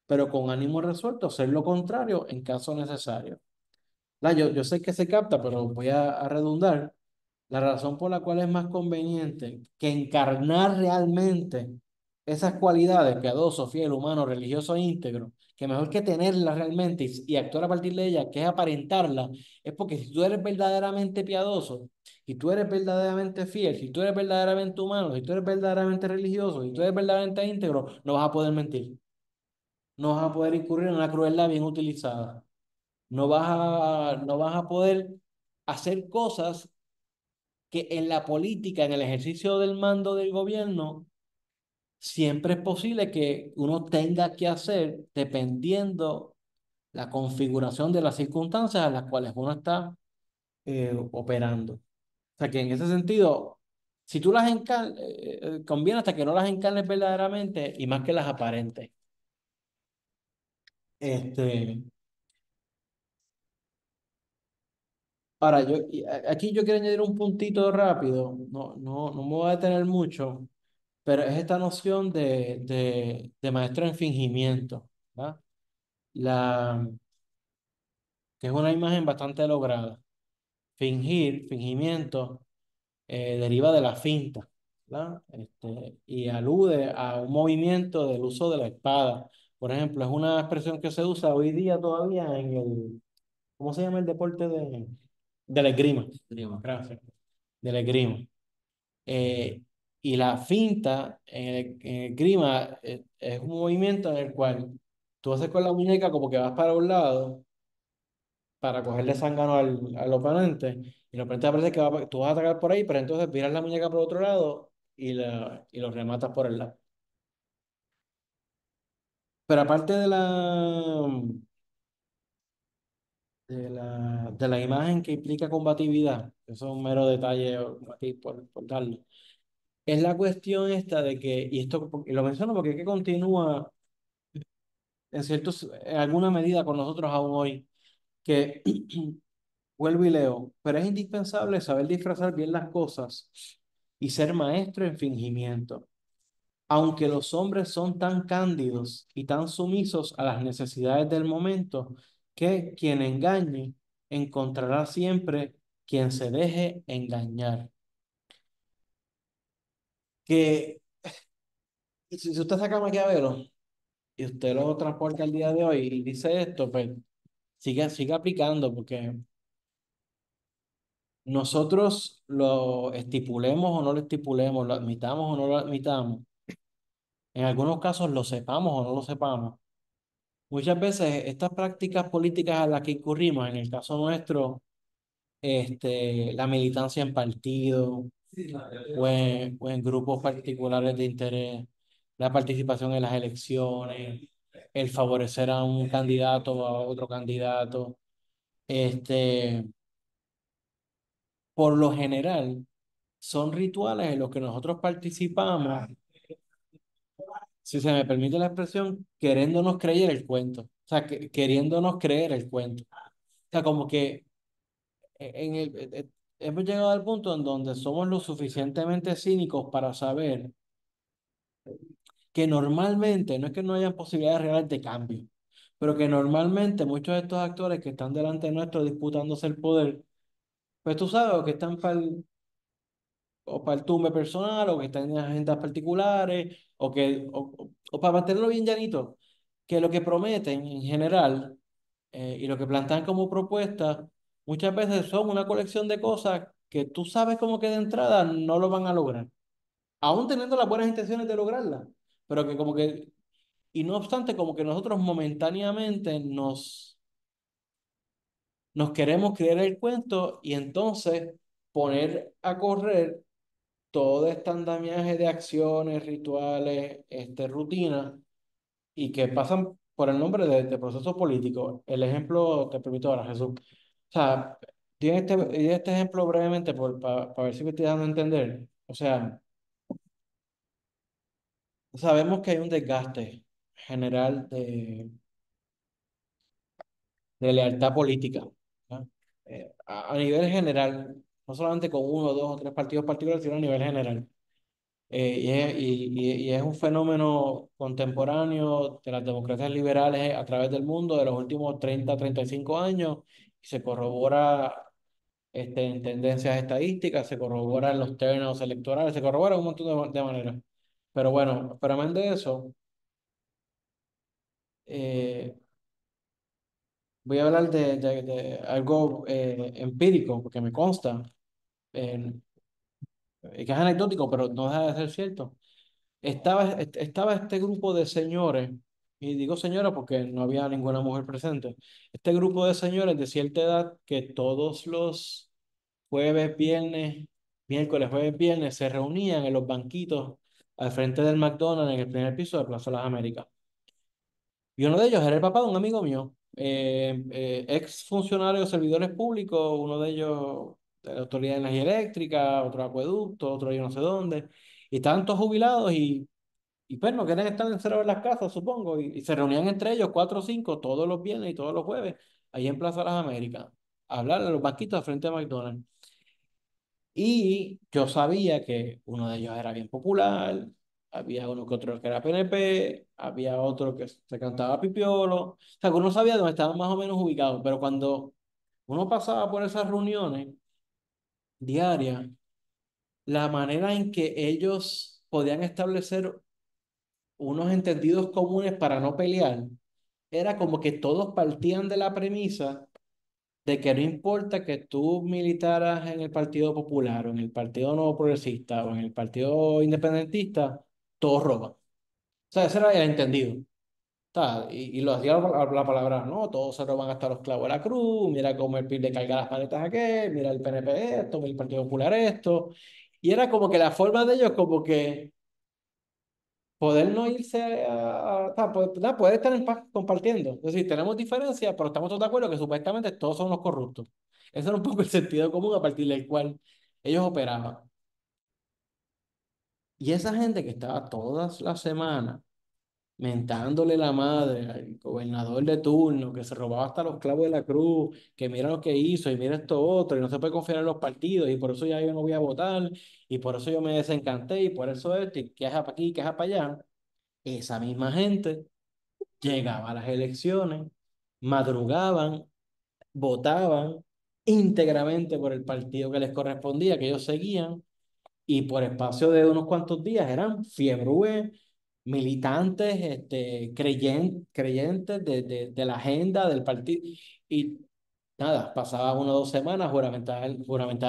pero con ánimo resuelto, ser lo contrario en caso necesario. Yo sé que se capta, pero voy a redundar. La razón por la cual es más conveniente que encarnar realmente esas cualidades, piadoso, fiel, humano, religioso e íntegro, que mejor que tenerlas realmente y actuar a partir de ellas, que es aparentarlas, es porque si tú eres verdaderamente piadoso, si tú eres verdaderamente fiel, si tú eres verdaderamente humano, si tú eres verdaderamente religioso, si tú eres verdaderamente íntegro, no vas a poder mentir, no vas a poder incurrir en una crueldad bien utilizada. No vas a poder hacer cosas que en la política, en el ejercicio del mando del gobierno, siempre es posible que uno tenga que hacer dependiendo la configuración de las circunstancias a las cuales uno está operando. O sea que en ese sentido, si tú las encarnas, conviene hasta que no las encarnes verdaderamente y más que las aparentes. Este, ahora, aquí yo quiero añadir un puntito rápido, no me voy a detener mucho, pero es esta noción de maestro en fingimiento, ¿verdad? La, que es una imagen bastante lograda. Fingimiento, deriva de la finta, ¿verdad? Y alude a un movimiento del uso de la espada. Por ejemplo, es una expresión que se usa hoy día todavía en ¿cómo se llama el deporte de la esgrima? Primo. Gracias. De la esgrima. Eh, y la finta en el grima es un movimiento en el cual tú haces con la muñeca como que vas para un lado para cogerle zángano al oponente y el oponente parece que tú vas a atacar por ahí, pero entonces viras la muñeca por otro lado y lo rematas por el lado. Pero aparte de la imagen que implica combatividad, eso es un mero detalle aquí por darlo, es la cuestión esta de que, y lo menciono porque es que continúa en alguna medida con nosotros aún hoy, que vuelvo y leo, pero es indispensable saber disfrazar bien las cosas y ser maestro en fingimiento, aunque los hombres son tan cándidos y tan sumisos a las necesidades del momento, que quien engañe encontrará siempre quien se deje engañar. Que si usted saca a Maquiavelo y usted lo transporta al día de hoy y dice esto, pues sigue aplicando, porque nosotros lo estipulemos o no lo estipulemos, lo admitamos o no lo admitamos, en algunos casos lo sepamos o no lo sepamos. Muchas veces estas prácticas políticas a las que incurrimos, en el caso nuestro, la militancia en partidos o en grupos particulares de interés, la participación en las elecciones, el favorecer a un candidato o a otro candidato, este, por lo general son rituales en los que nosotros participamos, si se me permite la expresión, queriéndonos creer el cuento, o sea, queriéndonos creer el cuento. O sea, como que hemos llegado al punto en donde somos lo suficientemente cínicos para saber que normalmente, no es que no hayan posibilidades reales de cambio, pero que normalmente muchos de estos actores que están delante nuestro disputándose el poder, pues tú sabes, o que están o para el tumbe personal, o que están en agendas particulares, o para mantenerlo bien llanito, que lo que prometen en general y lo que plantean como propuesta, muchas veces son una colección de cosas que tú sabes como que de entrada no lo van a lograr, aún teniendo las buenas intenciones de lograrla, pero que como que, y no obstante, como que nosotros momentáneamente nos queremos creer el cuento y entonces poner a correr todo este andamiaje de acciones, rituales, rutinas, y que pasan por el nombre de procesos políticos. El ejemplo, te permito ahora, Jesús. O sea, di este ejemplo brevemente para ver si me estoy dando a entender. O sea, sabemos que hay un desgaste general de lealtad política, ¿no? A nivel general, no solamente con uno, dos o tres partidos particulares, sino a nivel general. Y es un fenómeno contemporáneo de las democracias liberales a través del mundo de los últimos 30 35 años, y se corrobora en tendencias estadísticas, se corrobora en los términos electorales, se corrobora en un montón de maneras. Pero bueno, pero además de eso, eh, voy a hablar de algo empírico, porque me consta, eh, que es anecdótico, pero no deja de ser cierto. Estaba este grupo de señores, y digo señora porque no había ninguna mujer presente, este grupo de señores de cierta edad que todos los jueves, viernes, miércoles, jueves, viernes se reunían en los banquitos al frente del McDonald's en el primer piso de Plaza Las Américas. Y uno de ellos era el papá de un amigo mío, ex funcionario de servidores públicos, uno de ellos de la Autoridad de Energía Eléctrica, otro acueducto, otro yo no sé dónde, y estaban todos jubilados y pues no querían estar encerrados en las casas, supongo, y se reunían entre ellos cuatro o cinco todos los viernes y todos los jueves, ahí en Plaza Las Américas, a hablar a los banquitos frente a McDonald's. Y yo sabía que uno de ellos era bien popular, había uno que otro que era PNP, había otro que se cantaba pipiolo, o sea, que uno sabía dónde estaban más o menos ubicados, pero cuando uno pasaba por esas reuniones diarias, la manera en que ellos podían establecer unos entendidos comunes para no pelear, era como que todos partían de la premisa de que no importa que tú militaras en el Partido Popular o en el Partido Nuevo Progresista o en el Partido Independentista, todos roban. O sea, ese era el entendido. Y lo hacía la palabra, no, todos se roban hasta los clavos de la cruz, mira cómo el PIB le carga las paletas a aquel, mira el PNP esto, mira el Partido Popular esto. Y era como que la forma de ellos como que poder no irse o sea, poder estar en paz compartiendo. Es decir, tenemos diferencias, pero estamos todos de acuerdo que supuestamente todos son los corruptos. Ese era un poco el sentido común a partir del cual ellos operaban. Y esa gente que estaba todas las semanas mentándole la madre al gobernador de turno, que se robaba hasta los clavos de la cruz, que mira lo que hizo y mira esto otro, y no se puede confiar en los partidos, y por eso ya yo no voy a votar, y por eso yo me desencanté, y por eso esto, y queja para aquí, queja para allá. Esa misma gente llegaba a las elecciones, madrugaban, votaban íntegramente por el partido que les correspondía, que ellos seguían, y por espacio de unos cuantos días eran fiebrúes, militantes, creyentes de la agenda del partido. nada, pasaba 1 o 2 semanas, juramentaban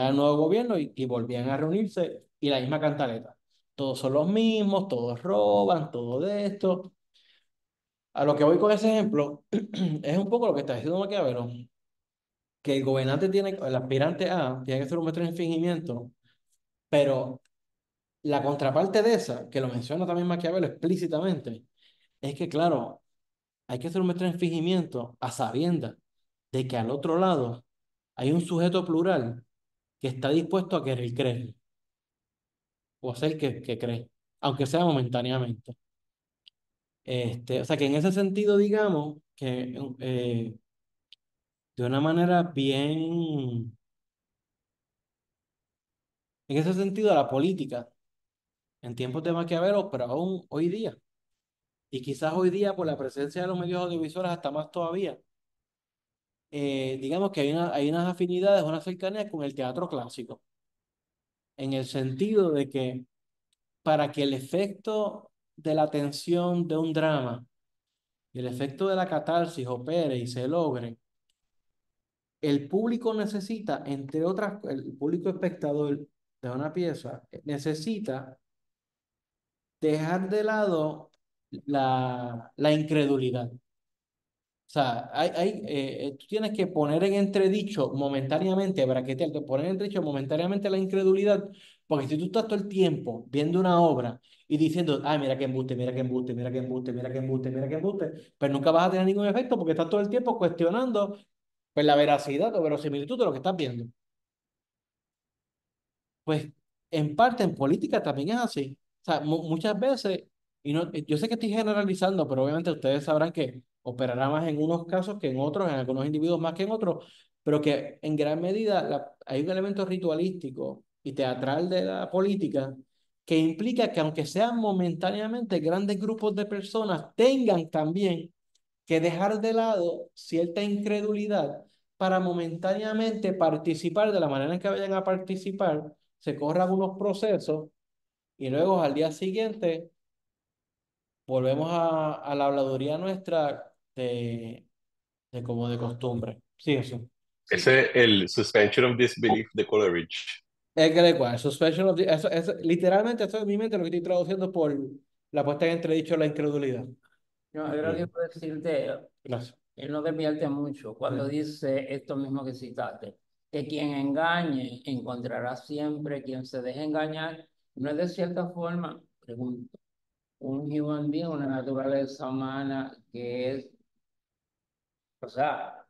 el nuevo gobierno y volvían a reunirse y la misma cantaleta. Todos son los mismos, todos roban, todo de esto. A lo que voy con ese ejemplo es un poco lo que está diciendo Maquiavelo, que el gobernante tiene, el aspirante A tiene que ser un maestro en fingimiento, pero la contraparte de esa, que lo menciona también Maquiavelo explícitamente, es que, claro, hay que ser un maestro en fingimiento a sabiendas de que al otro lado hay un sujeto plural que está dispuesto a querer creer o hacer que cree, aunque sea momentáneamente. O sea que en ese sentido, digamos que de una manera bien, en ese sentido, la política en tiempos de Maquiavelo, pero aún hoy día, y quizás hoy día por la presencia de los medios audiovisuales hasta más todavía, digamos que hay unas afinidades, una cercanía con el teatro clásico, en el sentido de que para que el efecto de la tensión de un drama y el efecto de la catarsis opere y se logre, el público necesita, entre otras, el público espectador de una pieza, necesita dejar de lado la incredulidad. O sea, tú tienes que poner en entredicho momentáneamente, braquetear, poner en entredicho momentáneamente la incredulidad, porque si tú estás todo el tiempo viendo una obra y diciendo, ay, mira que embuste, mira que embuste, mira que embuste, mira que embuste, mira que embuste, pero nunca vas a tener ningún efecto porque estás todo el tiempo cuestionando pues, la veracidad o verosimilitud de lo que estás viendo. Pues en parte en política también es así. O sea, muchas veces, y no, yo sé que estoy generalizando, pero obviamente ustedes sabrán que operará más en unos casos que en otros, en algunos individuos más que en otros, pero que en gran medida hay un elemento ritualístico y teatral de la política que implica que aunque sean momentáneamente grandes grupos de personas, tengan también que dejar de lado cierta incredulidad para momentáneamente participar de la manera en que vayan a participar, se corran unos procesos y luego al día siguiente volvemos a la habladuría nuestra de como de costumbre. Sí, eso. Ese, el suspension of disbelief de Coleridge. Es que de cual, literalmente eso en mi mente lo que estoy traduciendo por la puesta en entredicho de la incredulidad. No, yo lo que puedo decirte, Gracias. él no devierte mucho cuando dice esto mismo que citaste, que quien engañe encontrará siempre quien se deje engañar. No es de cierta forma, pregunto, un human being, una naturaleza humana que es, o sea,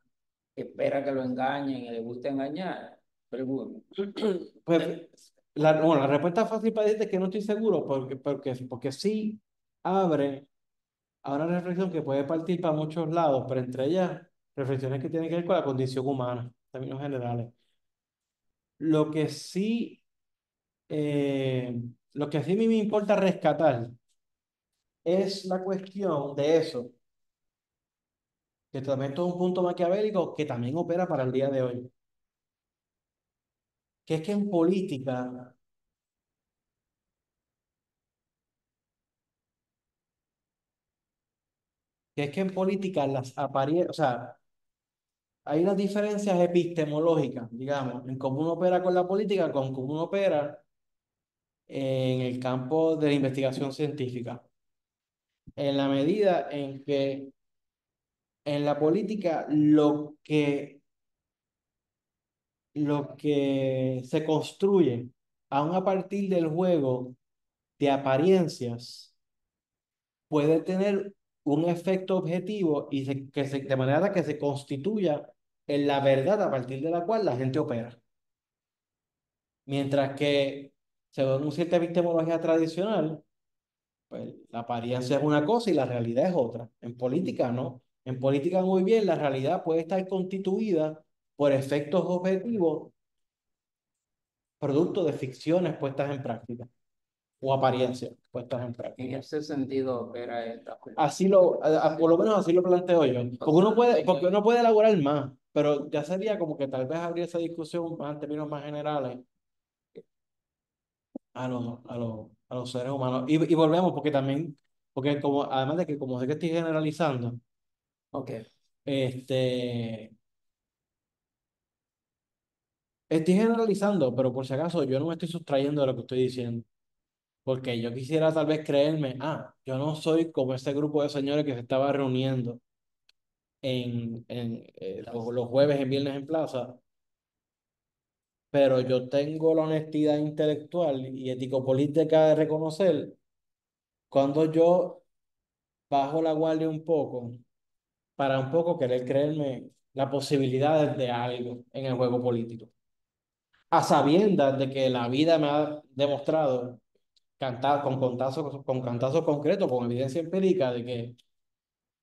que espera que lo engañen y le gusta engañar. Pregunto. Pues bueno, la respuesta fácil para decirte es que no estoy seguro porque sí abre a una reflexión que puede partir para muchos lados, pero entre ellas reflexiones que tienen que ver con la condición humana, en términos generales. Lo que sí, lo que sí a mí me importa rescatar es la cuestión de eso, que también es un punto maquiavélico que también opera para el día de hoy, que es que en política, las apariencias, o sea, hay unas diferencias epistemológicas, digamos, en cómo uno opera con la política, con cómo uno opera en el campo de la investigación científica. En la medida en que en la política lo que se construye aún a partir del juego de apariencias puede tener un efecto objetivo y de manera que se constituya en la verdad a partir de la cual la gente opera. Mientras que, según una cierta epistemología tradicional, pues la apariencia es una cosa y la realidad es otra. En política no. En política muy bien, la realidad puede estar constituida por efectos objetivos, producto de ficciones puestas en práctica o apariencias puestas en En práctica. ese sentido opera esta película. Por lo menos así lo planteo yo. Porque uno puede elaborar más, pero ya sería como que tal vez habría esa discusión más en términos más generales a los seres humanos. Y volvemos, porque como, además de que como sé que estoy generalizando, Ok. este, Estoy generalizando, pero por si acaso yo no me estoy sustrayendo de lo que estoy diciendo. Porque yo quisiera tal vez creerme, yo no soy como ese grupo de señores que se estaba reuniendo en los jueves, en viernes en plaza, pero yo tengo la honestidad intelectual y ético-política de reconocer cuando yo bajo la guardia un poco para un poco querer creerme la posibilidad de algo en el juego político. A sabiendas de que la vida me ha demostrado con cantazos concretos, con evidencia empírica de que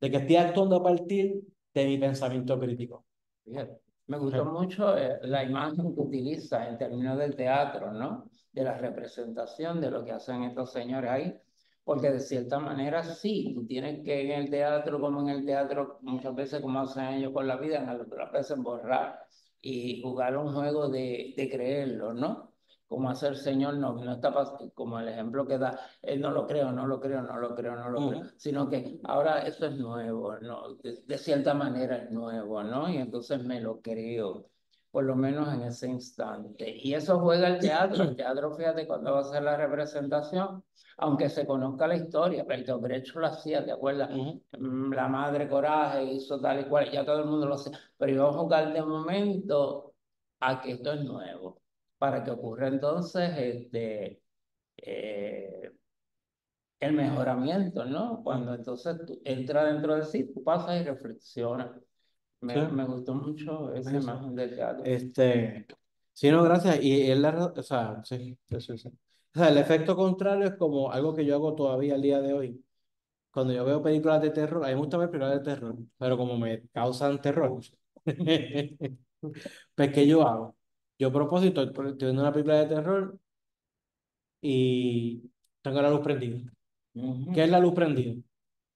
estoy actuando a partir de mi pensamiento crítico. Fíjate, me gustó Ujú. mucho la imagen que utiliza en términos del teatro, ¿no? De la representación de lo que hacen estos señores ahí, porque de cierta manera sí, tú tienes que en el teatro, como en el teatro, muchas veces como hacen ellos con la vida, en otras veces borrar y jugar un juego de creerlo, ¿no? Como hace el Señor, no, no está como el ejemplo que da, no lo creo, no lo creo, no lo creo, no lo creo, Ujú. sino que ahora eso es nuevo, ¿no? De cierta manera es nuevo, ¿no? Y entonces me lo creo, por lo menos en ese instante. Y eso juega el teatro, fíjate, cuando va a hacer la representación, aunque se conozca la historia, Bertolt Brecht lo hacía, ¿te acuerdas? Ujú. La madre Coraje hizo tal y cual, ya todo el mundo lo hace, pero iba a jugar de momento a que esto es nuevo, para que ocurra entonces eh, el mejoramiento, ¿no? Cuando Ujú. entonces tú entras dentro de sí, tú pasas y reflexionas. Sí, Me gustó mucho esa eso. imagen del teatro. Este, sí, no, gracias. Y él, o sea, sí, sí, sí, sí. O sea, el efecto contrario es como algo que yo hago todavía al día de hoy. Cuando yo veo películas de terror, a mí me gusta ver películas de terror, pero como me causan terror, pues ¿qué yo hago? Yo a propósito, estoy viendo una película de terror y tengo la luz prendida. ¿Qué es Ujú. la luz prendida?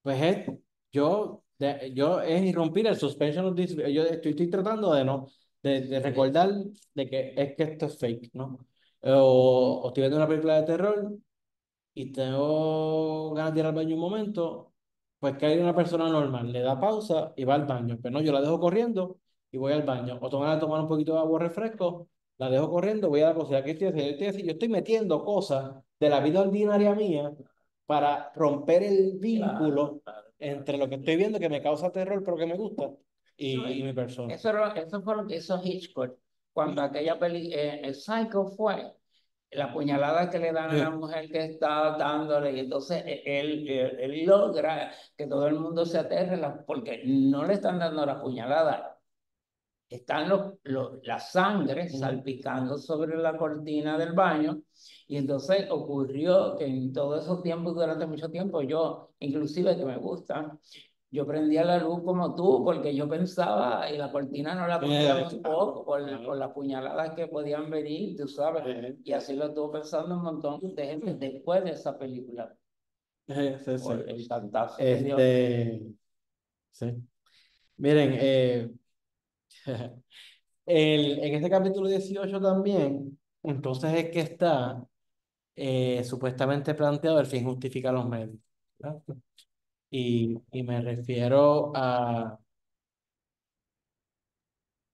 Pues yo es irrumpir el suspension of disbelief. Yo estoy tratando de no, de Sí. recordar de que es que esto es fake, ¿no? O estoy viendo una película de terror y tengo ganas de ir al baño un momento, pues que hay una persona normal, le da pausa y va al baño. Pero no, yo la dejo corriendo y voy al baño. O tengo ganas de tomar un poquito de agua refresco, la dejo corriendo, voy a la cocina. ¿Qué estoy haciendo? Yo estoy metiendo cosas de la vida ordinaria mía para romper el Claro, vínculo claro. entre lo que estoy viendo que me causa terror, pero que me gusta, Eso, y mi persona. eso fue lo que hizo Hitchcock cuando aquella peli, el Psycho fue la puñalada que le dan a la mujer que está dándole, y entonces él logra que todo el mundo se aterre porque no le están dando la puñalada, están la sangre salpicando sobre la cortina del baño. Y entonces ocurrió que en todos esos tiempos, durante mucho tiempo, yo, inclusive que me gusta, yo prendía la luz como tú, porque yo pensaba, y la cortina no la confiaba un poco por las puñaladas que podían venir, tú sabes. Y así lo estuvo pensando un montón de gente después de esa película, Sí, por sí. el cantazo que dio. Este, sí. Miren, en este capítulo 18 también, entonces es que está supuestamente planteado el fin justifica los medios, ¿verdad? Y me refiero a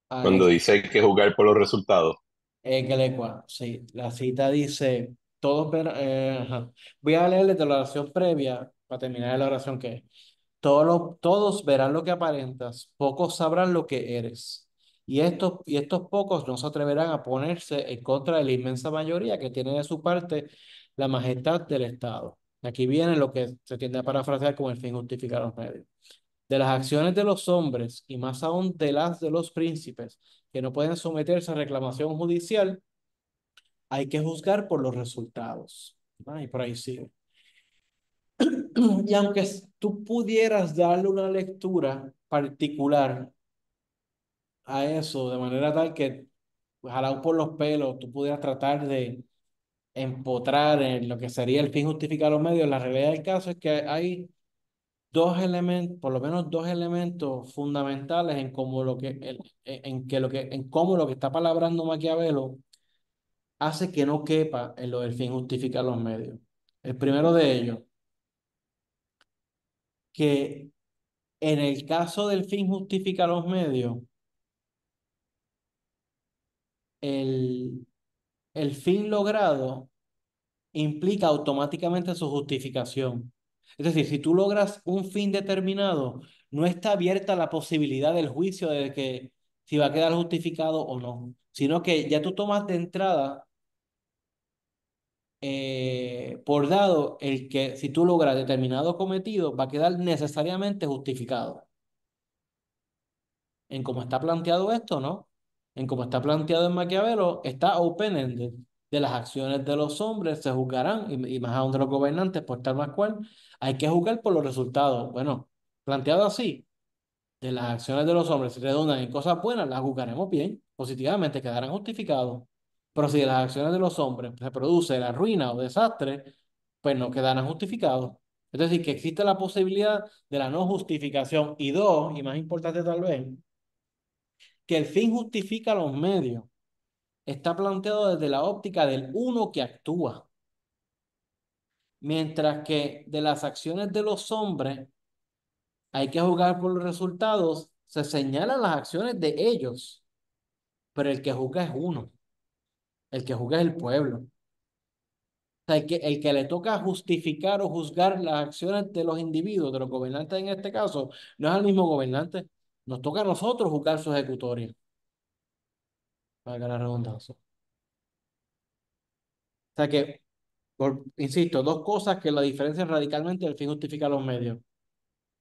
Cuando dice hay que jugar por los resultados. sí, la cita dice, ajá. Voy a leerles de la oración previa para terminar la oración que es. Todos verán lo que aparentas, pocos sabrán lo que eres. Y estos pocos no se atreverán a ponerse en contra de la inmensa mayoría que tiene de su parte la majestad del Estado. Aquí viene lo que se tiende a parafrasear como el fin justifica los medios. De las acciones de los hombres y más aún de las de los príncipes que no pueden someterse a reclamación judicial, hay que juzgar por los resultados. Y por ahí sigue. Y aunque tú pudieras darle una lectura particular a eso, de manera tal que, jalado por los pelos, tú pudieras tratar de empotrar en lo que sería el fin justificar los medios, la realidad del caso es que hay dos elementos, por lo menos dos elementos fundamentales en cómo en cómo lo que está palabrando Maquiavelo hace que no quepa en lo del fin justificar los medios. El primero de ellos, que en el caso del fin justifica los medios, el, el fin logrado implica automáticamente su justificación. Es decir, si tú logras un fin determinado, no está abierta la posibilidad del juicio de que si va a quedar justificado o no, sino que ya tú tomas de entrada por dado el que si tú logras determinado cometido, va a quedar necesariamente justificado. En cómo está planteado esto, ¿no? En cómo está planteado en Maquiavelo, está open-ended. De las acciones de los hombres se juzgarán, y más aún de los gobernantes, por tal más cual, hay que juzgar por los resultados. Bueno, planteado así, de las acciones de los hombres, si redundan en cosas buenas, las juzgaremos bien, positivamente, quedarán justificados. Pero si de las acciones de los hombres se produce la ruina o desastre, pues no quedarán justificados. Es decir, que existe la posibilidad de la no justificación. Y dos, y más importante tal vez, que el fin justifica los medios. Está planteado desde la óptica del uno que actúa, mientras que de las acciones de los hombres hay que juzgar por los resultados, se señalan las acciones de ellos, pero el que juzga es uno, el que juzga es el pueblo. O sea, el que le toca justificar o juzgar las acciones de los individuos, de los gobernantes en este caso, no es al mismo gobernante, nos toca a nosotros juzgar su ejecutoria, para la redundancia. O sea que, insisto, dos cosas que la diferencian radicalmente, el fin justifica los medios.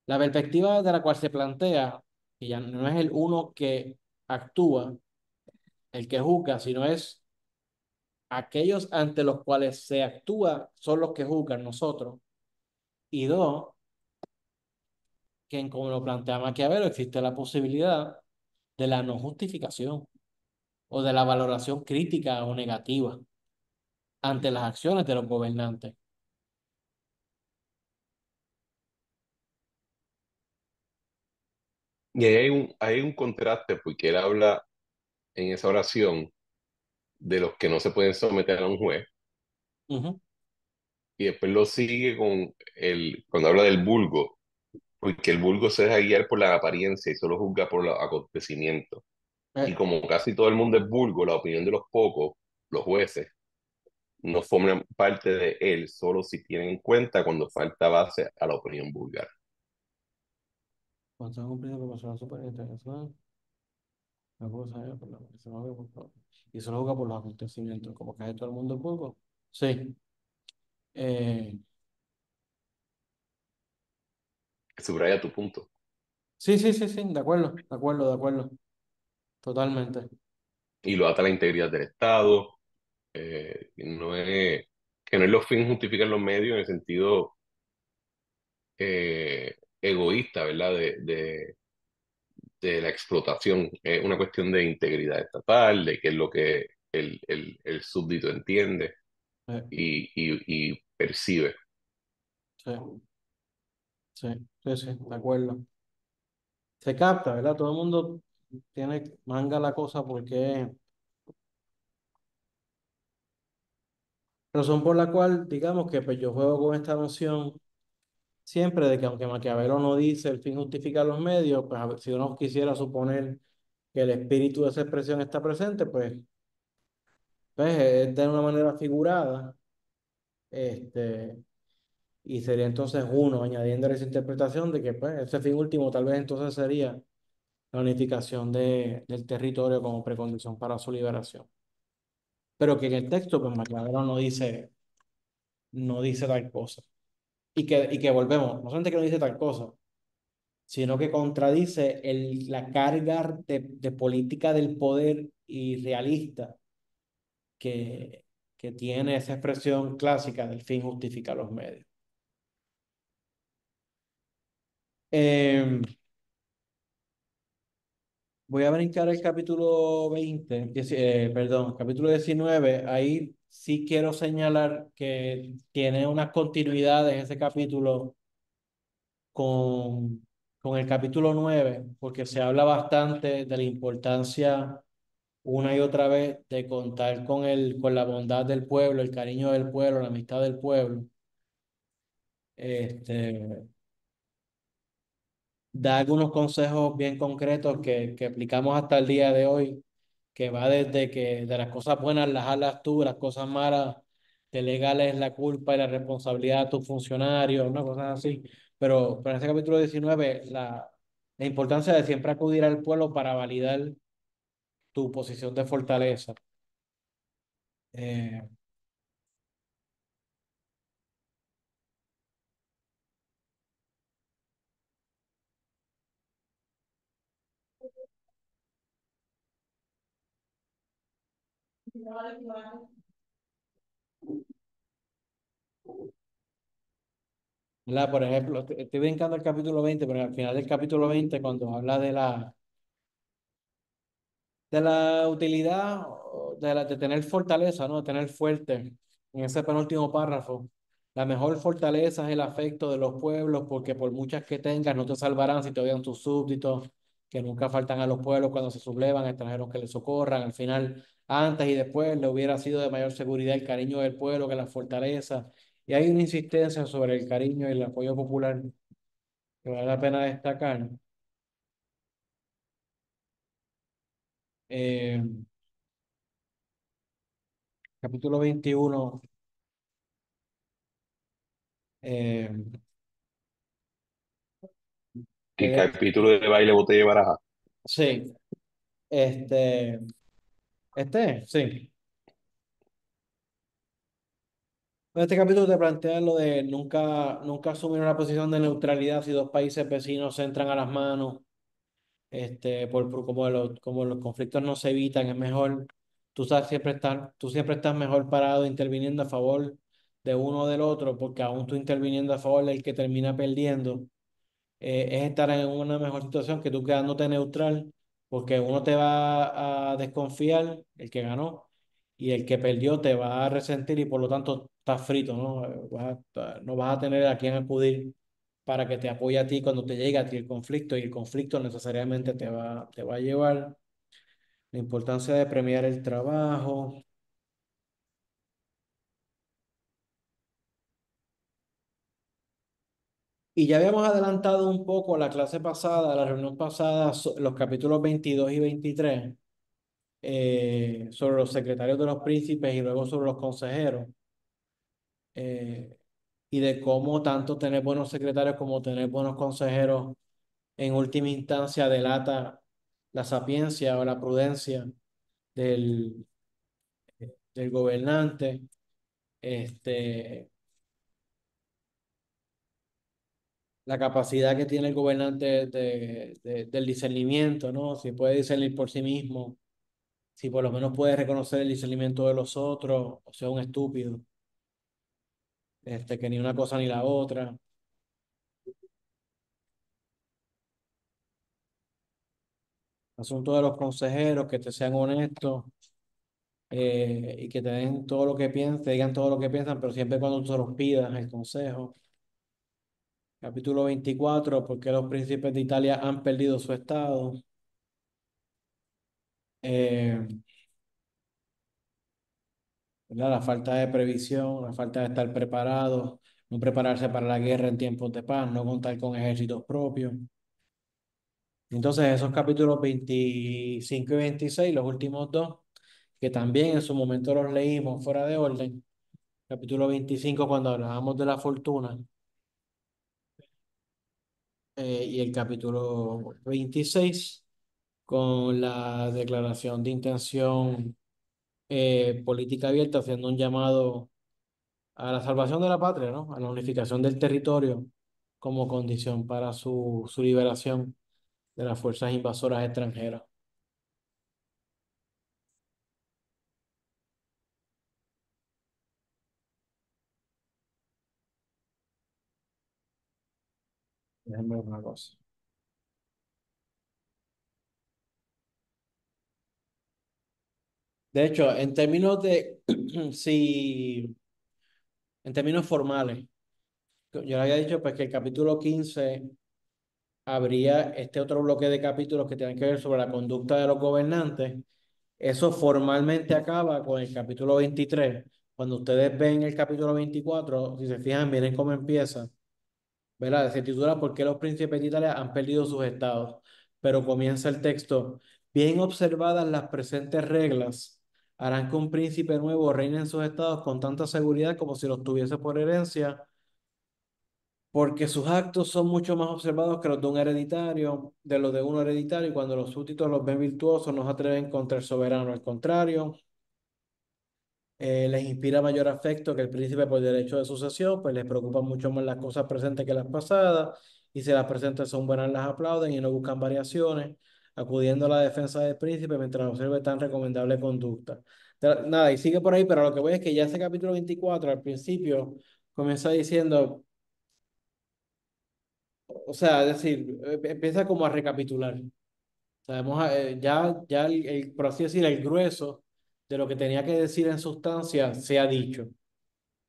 La perspectiva de la cual se plantea, que ya no es el uno que actúa, el que juzga, sino es aquellos ante los cuales se actúa, son los que juzgan nosotros. Y dos, que como lo plantea Maquiavelo, existe la posibilidad de la no justificación o de la valoración crítica o negativa ante las acciones de los gobernantes. Y ahí hay un contraste porque él habla en esa oración de los que no se pueden someter a un juez Ujú. y después lo sigue cuando habla del vulgo, porque el vulgo se deja guiar por la apariencia y solo juzga por los acontecimientos. Y Eh, como casi todo el mundo es vulgo, la opinión de los pocos, los jueces, no forman parte de él, solo si tienen en cuenta cuando falta base a la opinión vulgar. Cuando se ha cumplido con personas súper interesadas, la cosa es por la que se mueve y solo juzga por los acontecimientos, como que todo el mundo es poco. Sí. Eh, Subraya tu punto. sí, sí, sí, sí, de acuerdo, de acuerdo, de acuerdo. Totalmente. Y lo ata a la integridad del Estado, que no es los fines justifican los medios en el sentido egoísta, ¿verdad? De la explotación. Es una cuestión de integridad estatal, de qué es lo que el súbdito entiende Eh, y percibe. sí, sí, sí, sí, de acuerdo. Se capta, ¿verdad? Todo el mundo tiene manga la cosa porque razón por la cual, digamos que pues yo juego con esta noción siempre de que aunque Maquiavelo no dice el fin justifica los medios, pues a ver, si uno quisiera suponer que el espíritu de esa expresión está presente, pues es de una manera figurada, este, y sería entonces uno añadiendo esa interpretación de que pues ese fin último tal vez entonces sería la unificación del territorio como precondición para su liberación. Pero que en el texto, pues Maquiavelo no dice tal cosa. Y que volvemos, no solamente que no dice tal cosa, sino que contradice la carga de política del poder irrealista que, que tiene esa expresión clásica del fin justifica los medios. Eh, Voy a brincar el capítulo 20, perdón, capítulo 19. Ahí sí quiero señalar que tiene unas continuidades ese capítulo con, con el capítulo 9 porque se habla bastante de la importancia una y otra vez de contar con la bondad del pueblo, el cariño del pueblo, la amistad del pueblo. Este, Da algunos consejos bien concretos que aplicamos hasta el día de hoy que va desde que de las cosas buenas las hagas tú, las cosas malas te legales la culpa y la responsabilidad a tus funcionarios, una cosa así. Pero en este capítulo 19 la importancia de siempre acudir al pueblo para validar tu posición de fortaleza. Eh, ¿Verdad? Por ejemplo, estoy brincando el capítulo 20, pero al final del capítulo 20, cuando habla de la utilidad de tener fortaleza, ¿no? De tener fuerte, en ese penúltimo párrafo, la mejor fortaleza es el afecto de los pueblos, porque por muchas que tengas, no te salvarán si te odian tus súbditos, que nunca faltan a los pueblos cuando se sublevan, extranjeros que les socorran. Al final, antes y después, le hubiera sido de mayor seguridad el cariño del pueblo que la fortaleza. Y hay una insistencia sobre el cariño y el apoyo popular que vale la pena destacar. Eh, capítulo 21. eh, El que capítulo de baile, botella y baraja. sí, este, sí. Este capítulo te plantea lo de nunca asumir una posición de neutralidad si dos países vecinos se entran a las manos, como los conflictos no se evitan, es mejor, tú siempre estás mejor parado interviniendo a favor de uno o del otro, porque aún tú interviniendo a favor del que termina perdiendo, es estar en una mejor situación que tú quedándote neutral, porque uno te va a desconfiar, el que ganó, y el que perdió te va a resentir y por lo tanto estás frito, ¿no? No vas a tener a quién acudir para que te apoye a ti cuando te llegue a ti el conflicto, y el conflicto necesariamente te va a llevar. La importancia de premiar el trabajo. Y ya habíamos adelantado un poco la clase pasada, la reunión pasada, los capítulos 22 y 23, sobre los secretarios de los príncipes y luego sobre los consejeros, eh, y de cómo tanto tener buenos secretarios como tener buenos consejeros en última instancia delata la sapiencia o la prudencia del, del gobernante, este, la capacidad que tiene el gobernante del discernimiento, ¿no? Si puede discernir por sí mismo, si por lo menos puede reconocer el discernimiento de los otros, o sea, un estúpido, que ni una cosa ni la otra. Asunto de los consejeros, que te sean honestos, y que te den todo lo que piensan, te digan todo lo que piensan, pero siempre cuando tú se los pidas el consejo. Capítulo 24, ¿por qué los príncipes de Italia han perdido su estado? Eh, ¿Verdad? La falta de previsión, la falta de estar preparados, no prepararse para la guerra en tiempos de paz, no contar con ejércitos propios. Entonces, esos capítulos 25 y 26, los últimos dos, que también en su momento los leímos fuera de orden. Capítulo 25 cuando hablábamos de la fortuna, y el capítulo 26 con la declaración de intención, política abierta, haciendo un llamado a la salvación de la patria, ¿no? A la unificación del territorio como condición para su liberación de las fuerzas invasoras extranjeras. Déjenme ver una cosa. De hecho, en términos de, si, en términos formales, yo le había dicho pues que el capítulo 15 habría este otro bloque de capítulos que tienen que ver sobre la conducta de los gobernantes. Eso formalmente acaba con el capítulo 23. Cuando ustedes ven el capítulo 24, si se fijan, miren cómo empieza, ¿verdad? Se titula ¿Por qué los príncipes de Italia han perdido sus estados? Pero comienza el texto. Bien observadas las presentes reglas, harán que un príncipe nuevo reine en sus estados con tanta seguridad como si los tuviese por herencia, porque sus actos son mucho más observados que los de un hereditario, de los de uno hereditario, y cuando los súbditos los ven virtuosos, no se atreven contra el soberano. Al contrario, les inspira mayor afecto que el príncipe por derecho de sucesión, pues les preocupan mucho más las cosas presentes que las pasadas, y si las presentes son buenas, las aplauden y no buscan variaciones, acudiendo a la defensa del príncipe mientras observe tan recomendable conducta. Nada, y sigue por ahí, pero lo que voy es que ya ese capítulo 24 al principio comienza diciendo, o sea, es decir, empieza como a recapitular. Sabemos, ya por así decir, el grueso de lo que tenía que decir en sustancia se ha dicho.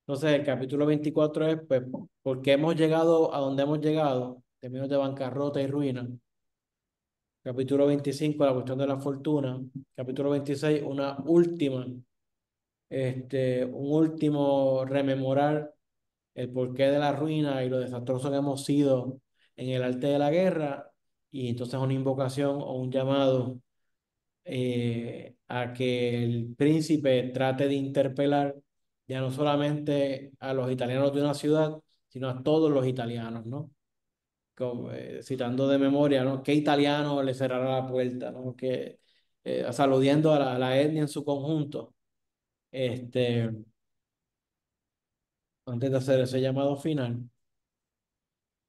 Entonces, el capítulo 24 es, pues, por qué hemos llegado a donde hemos llegado, en términos de bancarrota y ruina. Capítulo 25 la cuestión de la fortuna. Capítulo 26 un último rememorar el porqué de la ruina y lo desastroso que hemos sido en el arte de la guerra. Y entonces una invocación o un llamado a que el príncipe trate de interpelar ya no solamente a los italianos de una ciudad, sino a todos los italianos, ¿no? Citando de memoria, ¿no? ¿Qué italiano le cerrará la puerta, ¿no? O sea, aludiendo a la etnia en su conjunto, este, antes de hacer ese llamado final.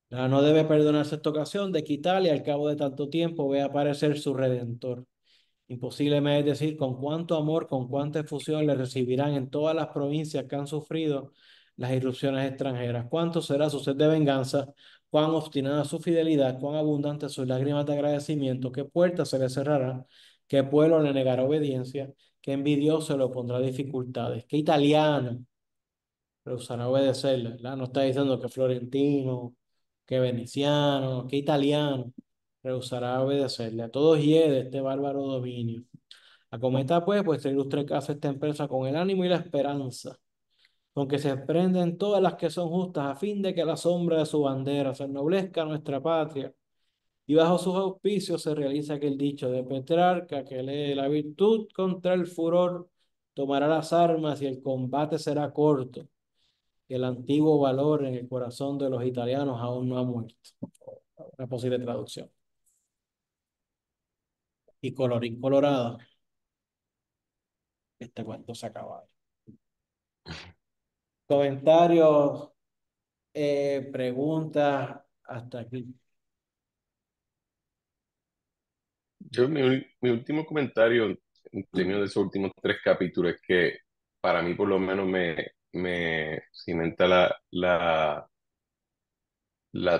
No debe perdonarse esta ocasión de que Italia, al cabo de tanto tiempo, vea aparecer su redentor. Imposible me es decir con cuánto amor, con cuánta efusión le recibirán en todas las provincias que han sufrido las irrupciones extranjeras. Cuánto será su sed de venganza, cuán obstinada su fidelidad, cuán abundantes sus lágrimas de agradecimiento, qué puerta se le cerrará, qué pueblo le negará obediencia, qué envidioso le opondrá dificultades, qué italiano rehusará obedecerle, ¿verdad? No está diciendo que florentino, que veneciano, que italiano rehusará obedecerle. A todos hiede este bárbaro dominio. Acometa pues vuestra ilustre casa esta empresa con el ánimo y la esperanza, con que se prenden todas las que son justas, a fin de que la sombra de su bandera se ennoblezca nuestra patria, y bajo sus auspicios se realiza aquel dicho de Petrarca, que lee la virtud contra el furor, tomará las armas y el combate será corto, que el antiguo valor en el corazón de los italianos aún no ha muerto. Una posible traducción. Y colorín colorado, este cuento se acaba. Comentarios, preguntas, hasta aquí. Mi último comentario en términos de esos últimos tres capítulos es que para mí por lo menos me cimenta la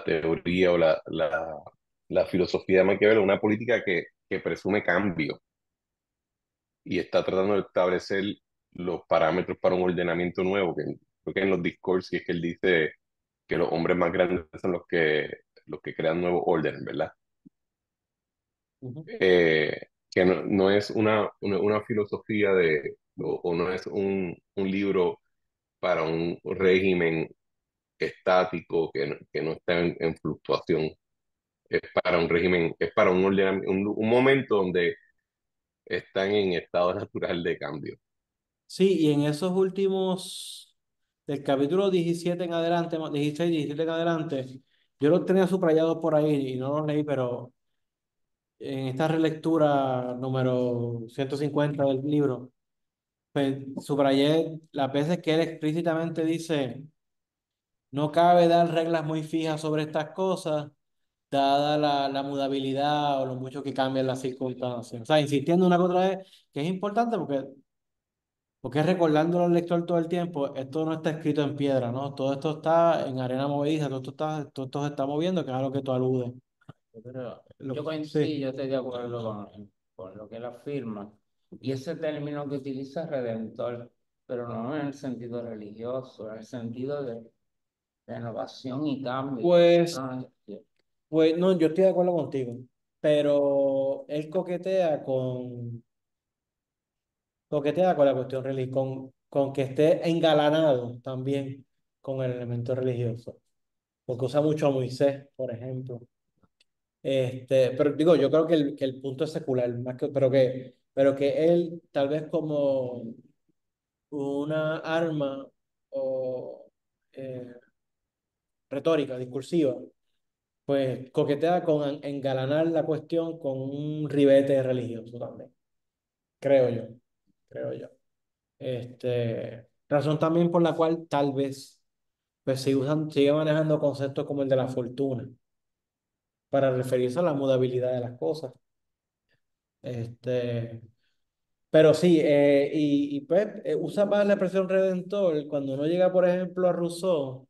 teoría o la filosofía de Maquiavelo, una política que presume cambio y está tratando de establecer los parámetros para un ordenamiento nuevo, que creo que en los discursos es que él dice que los hombres más grandes son los que crean nuevos órdenes, ¿verdad? Ujú. Que no es una filosofía o no es un libro para un régimen estático que no está en fluctuación. Es para un régimen, es para un ordenamiento, un momento donde están en estado natural de cambio. Sí, y en esos últimos, del capítulo 17 en adelante, 16, 17 en adelante, yo los tenía subrayados por ahí y no los leí, pero en esta relectura número 150 del libro, pues subrayé las veces que él explícitamente dice, no cabe dar reglas muy fijas sobre estas cosas, dada la mudabilidad o lo mucho que cambian las circunstancias. O sea, insistiendo una que otra vez, que es importante porque es recordándolo al lector todo el tiempo, esto no está escrito en piedra, ¿no? Todo esto está en arena movediza, todo esto se está moviendo, que es a lo que tú aludes. Pero, Sí, sí, yo estoy de acuerdo con lo que él afirma. Y ese término que utiliza redentor, pero no en el sentido religioso, en el sentido de renovación y cambio. pues, Ah, pues no, yo estoy de acuerdo contigo, pero él coquetea con la cuestión religiosa, con que esté engalanado también con el elemento religioso, porque usa mucho a Moisés, por ejemplo. Pero digo, yo creo que el punto es secular, más que, pero que él, tal vez como una arma o eh, retórica, discursiva, pues coquetea con engalanar la cuestión con un ribete religioso también, creo yo, creo yo. Razón también por la cual tal vez pues sigue manejando conceptos como el de la fortuna para referirse a la mudabilidad de las cosas. Este, pero sí, pues usa más la expresión redentor cuando uno llega, por ejemplo, a Rousseau,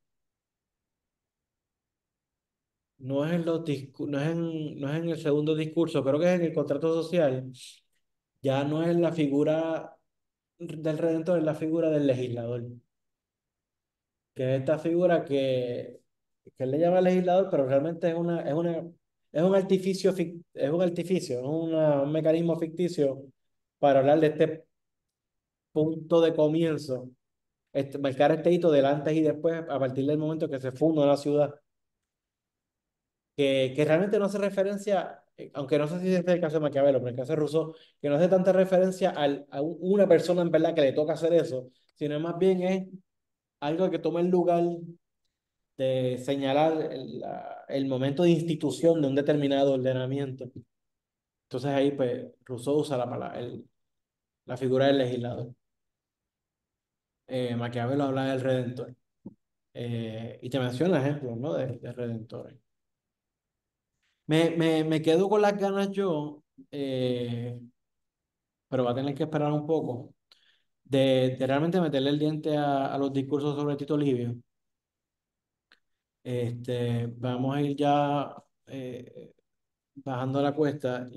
no es en no es en el segundo discurso, creo que es en el contrato social, ya no es la figura del redentor, es la figura del legislador, que es esta figura que él le llama legislador, pero realmente es un artificio, es un artificio, es un mecanismo ficticio para hablar de este punto de comienzo, marcar este hito del antes y después a partir del momento que se funda la ciudad, que realmente no hace referencia, aunque no sé si este es el caso de Maquiavelo, pero en el caso de Rousseau, que no hace tanta referencia una persona en verdad que le toca hacer eso, sino más bien es algo que toma el lugar de señalar el momento de institución de un determinado ordenamiento. Entonces ahí pues Rousseau usa la figura del legislador. Maquiavelo habla del redentor. Y te menciona ejemplos, ¿no? De redentores. Me quedo con las ganas yo, eh, pero va a tener que esperar un poco, de realmente meterle el diente a los discursos sobre Tito Livio. Vamos a ir ya bajando la cuesta.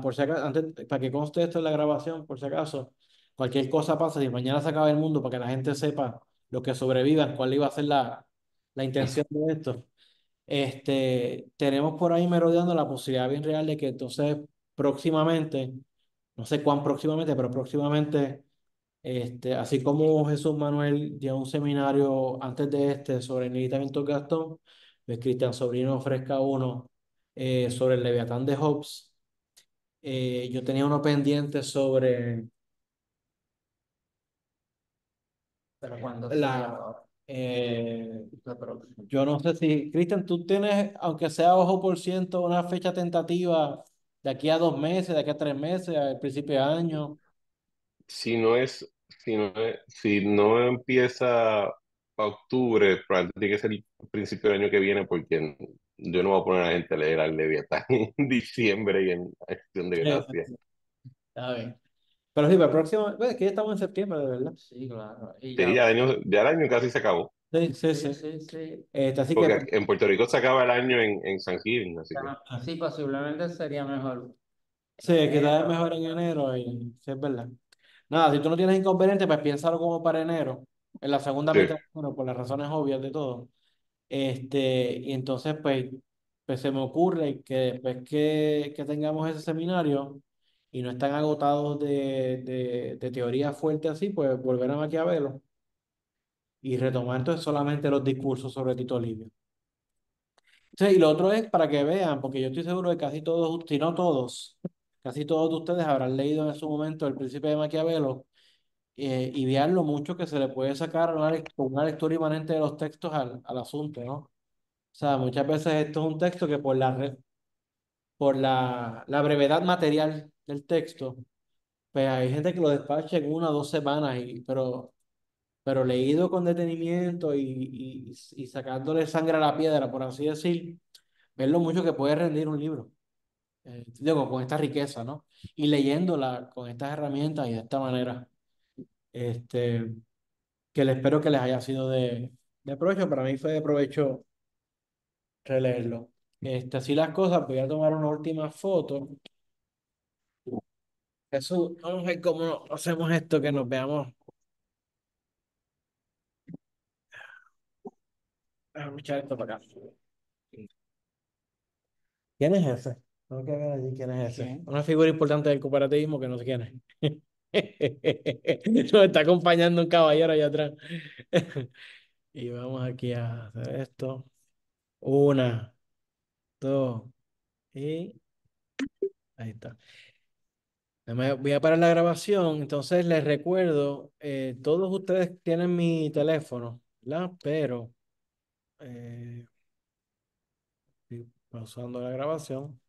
Por si acaso, antes, para que conste esto en la grabación, por si acaso, cualquier cosa pasa, si mañana se acaba el mundo, para que la gente sepa lo que sobrevivan, cuál iba a ser la intención de esto. Tenemos por ahí merodeando la posibilidad bien real de que entonces próximamente, no sé cuán próximamente, pero próximamente, así como Jesús Manuel dio un seminario antes de sobre el Militamiento Gastón, pues Cristian Sobrino ofrezca uno sobre el Leviatán de Hobbes. Yo tenía uno pendiente sobre Pero cuando sea la... eh, la próxima. yo no sé si, Cristian, tú tienes, aunque sea ojo por ciento, una fecha tentativa de aquí a 2 meses, de aquí a 3 meses, al principio de año. Si no es, si no empieza para octubre, probablemente tiene que ser el principio del año que viene, porque yo no voy a poner a la gente a leer al Leviatán en diciembre y en Acción de Sí, sí, Gracias. sí. Está bien. Pero sí, para el próximo, bueno, es que ya estamos en septiembre, de verdad. Sí, claro. Y Sí, ya, ya el año casi se acabó, Sí, sí, sí, sí. sí, sí. Así que, porque en Puerto Rico se acaba el año en San Gil, así que Sí, posiblemente sería mejor sí, quizás es enero. mejor en enero, y sí, es verdad. Nada, si tú no tienes inconveniente, pues piénsalo como para enero, en la segunda sí. mitad, bueno, por las razones obvias de todo. Y entonces, pues se me ocurre que después que tengamos ese seminario y no están agotados de teoría fuerte así, pues volver a Maquiavelo y retomar entonces solamente los discursos sobre Tito Livio. Sí, y lo otro es para que vean, porque yo estoy seguro de que casi todos, si no todos, casi todos de ustedes habrán leído en su momento El Príncipe de Maquiavelo, y vean lo mucho que se le puede sacar una lectura inmanente de los textos al asunto, ¿no? O sea, muchas veces esto es un texto que por la brevedad material del texto, pues hay gente que lo despacha en 1 o 2 semanas, pero leído con detenimiento y sacándole sangre a la piedra, por así decir, ven lo mucho que puede rendir un libro. Digo, con esta riqueza, ¿no? Y leyéndola con estas herramientas y de esta manera, este, que les espero que les haya sido de provecho. Para mí fue de provecho releerlo. Así las cosas, voy a tomar una última foto. Jesús, vamos a ver cómo hacemos esto, que nos veamos. Vamos a echar esto para acá. ¿Quién es ese? Tengo que ver allí quién es ese. ¿Quién? Una figura importante del cooperativismo que no sé quién es. Nos está acompañando un caballero allá atrás. Y vamos aquí a hacer esto. 1, 2. Y ahí está. Voy a parar la grabación. Entonces les recuerdo, todos ustedes tienen mi teléfono, ¿verdad? Pero estoy pausando la grabación.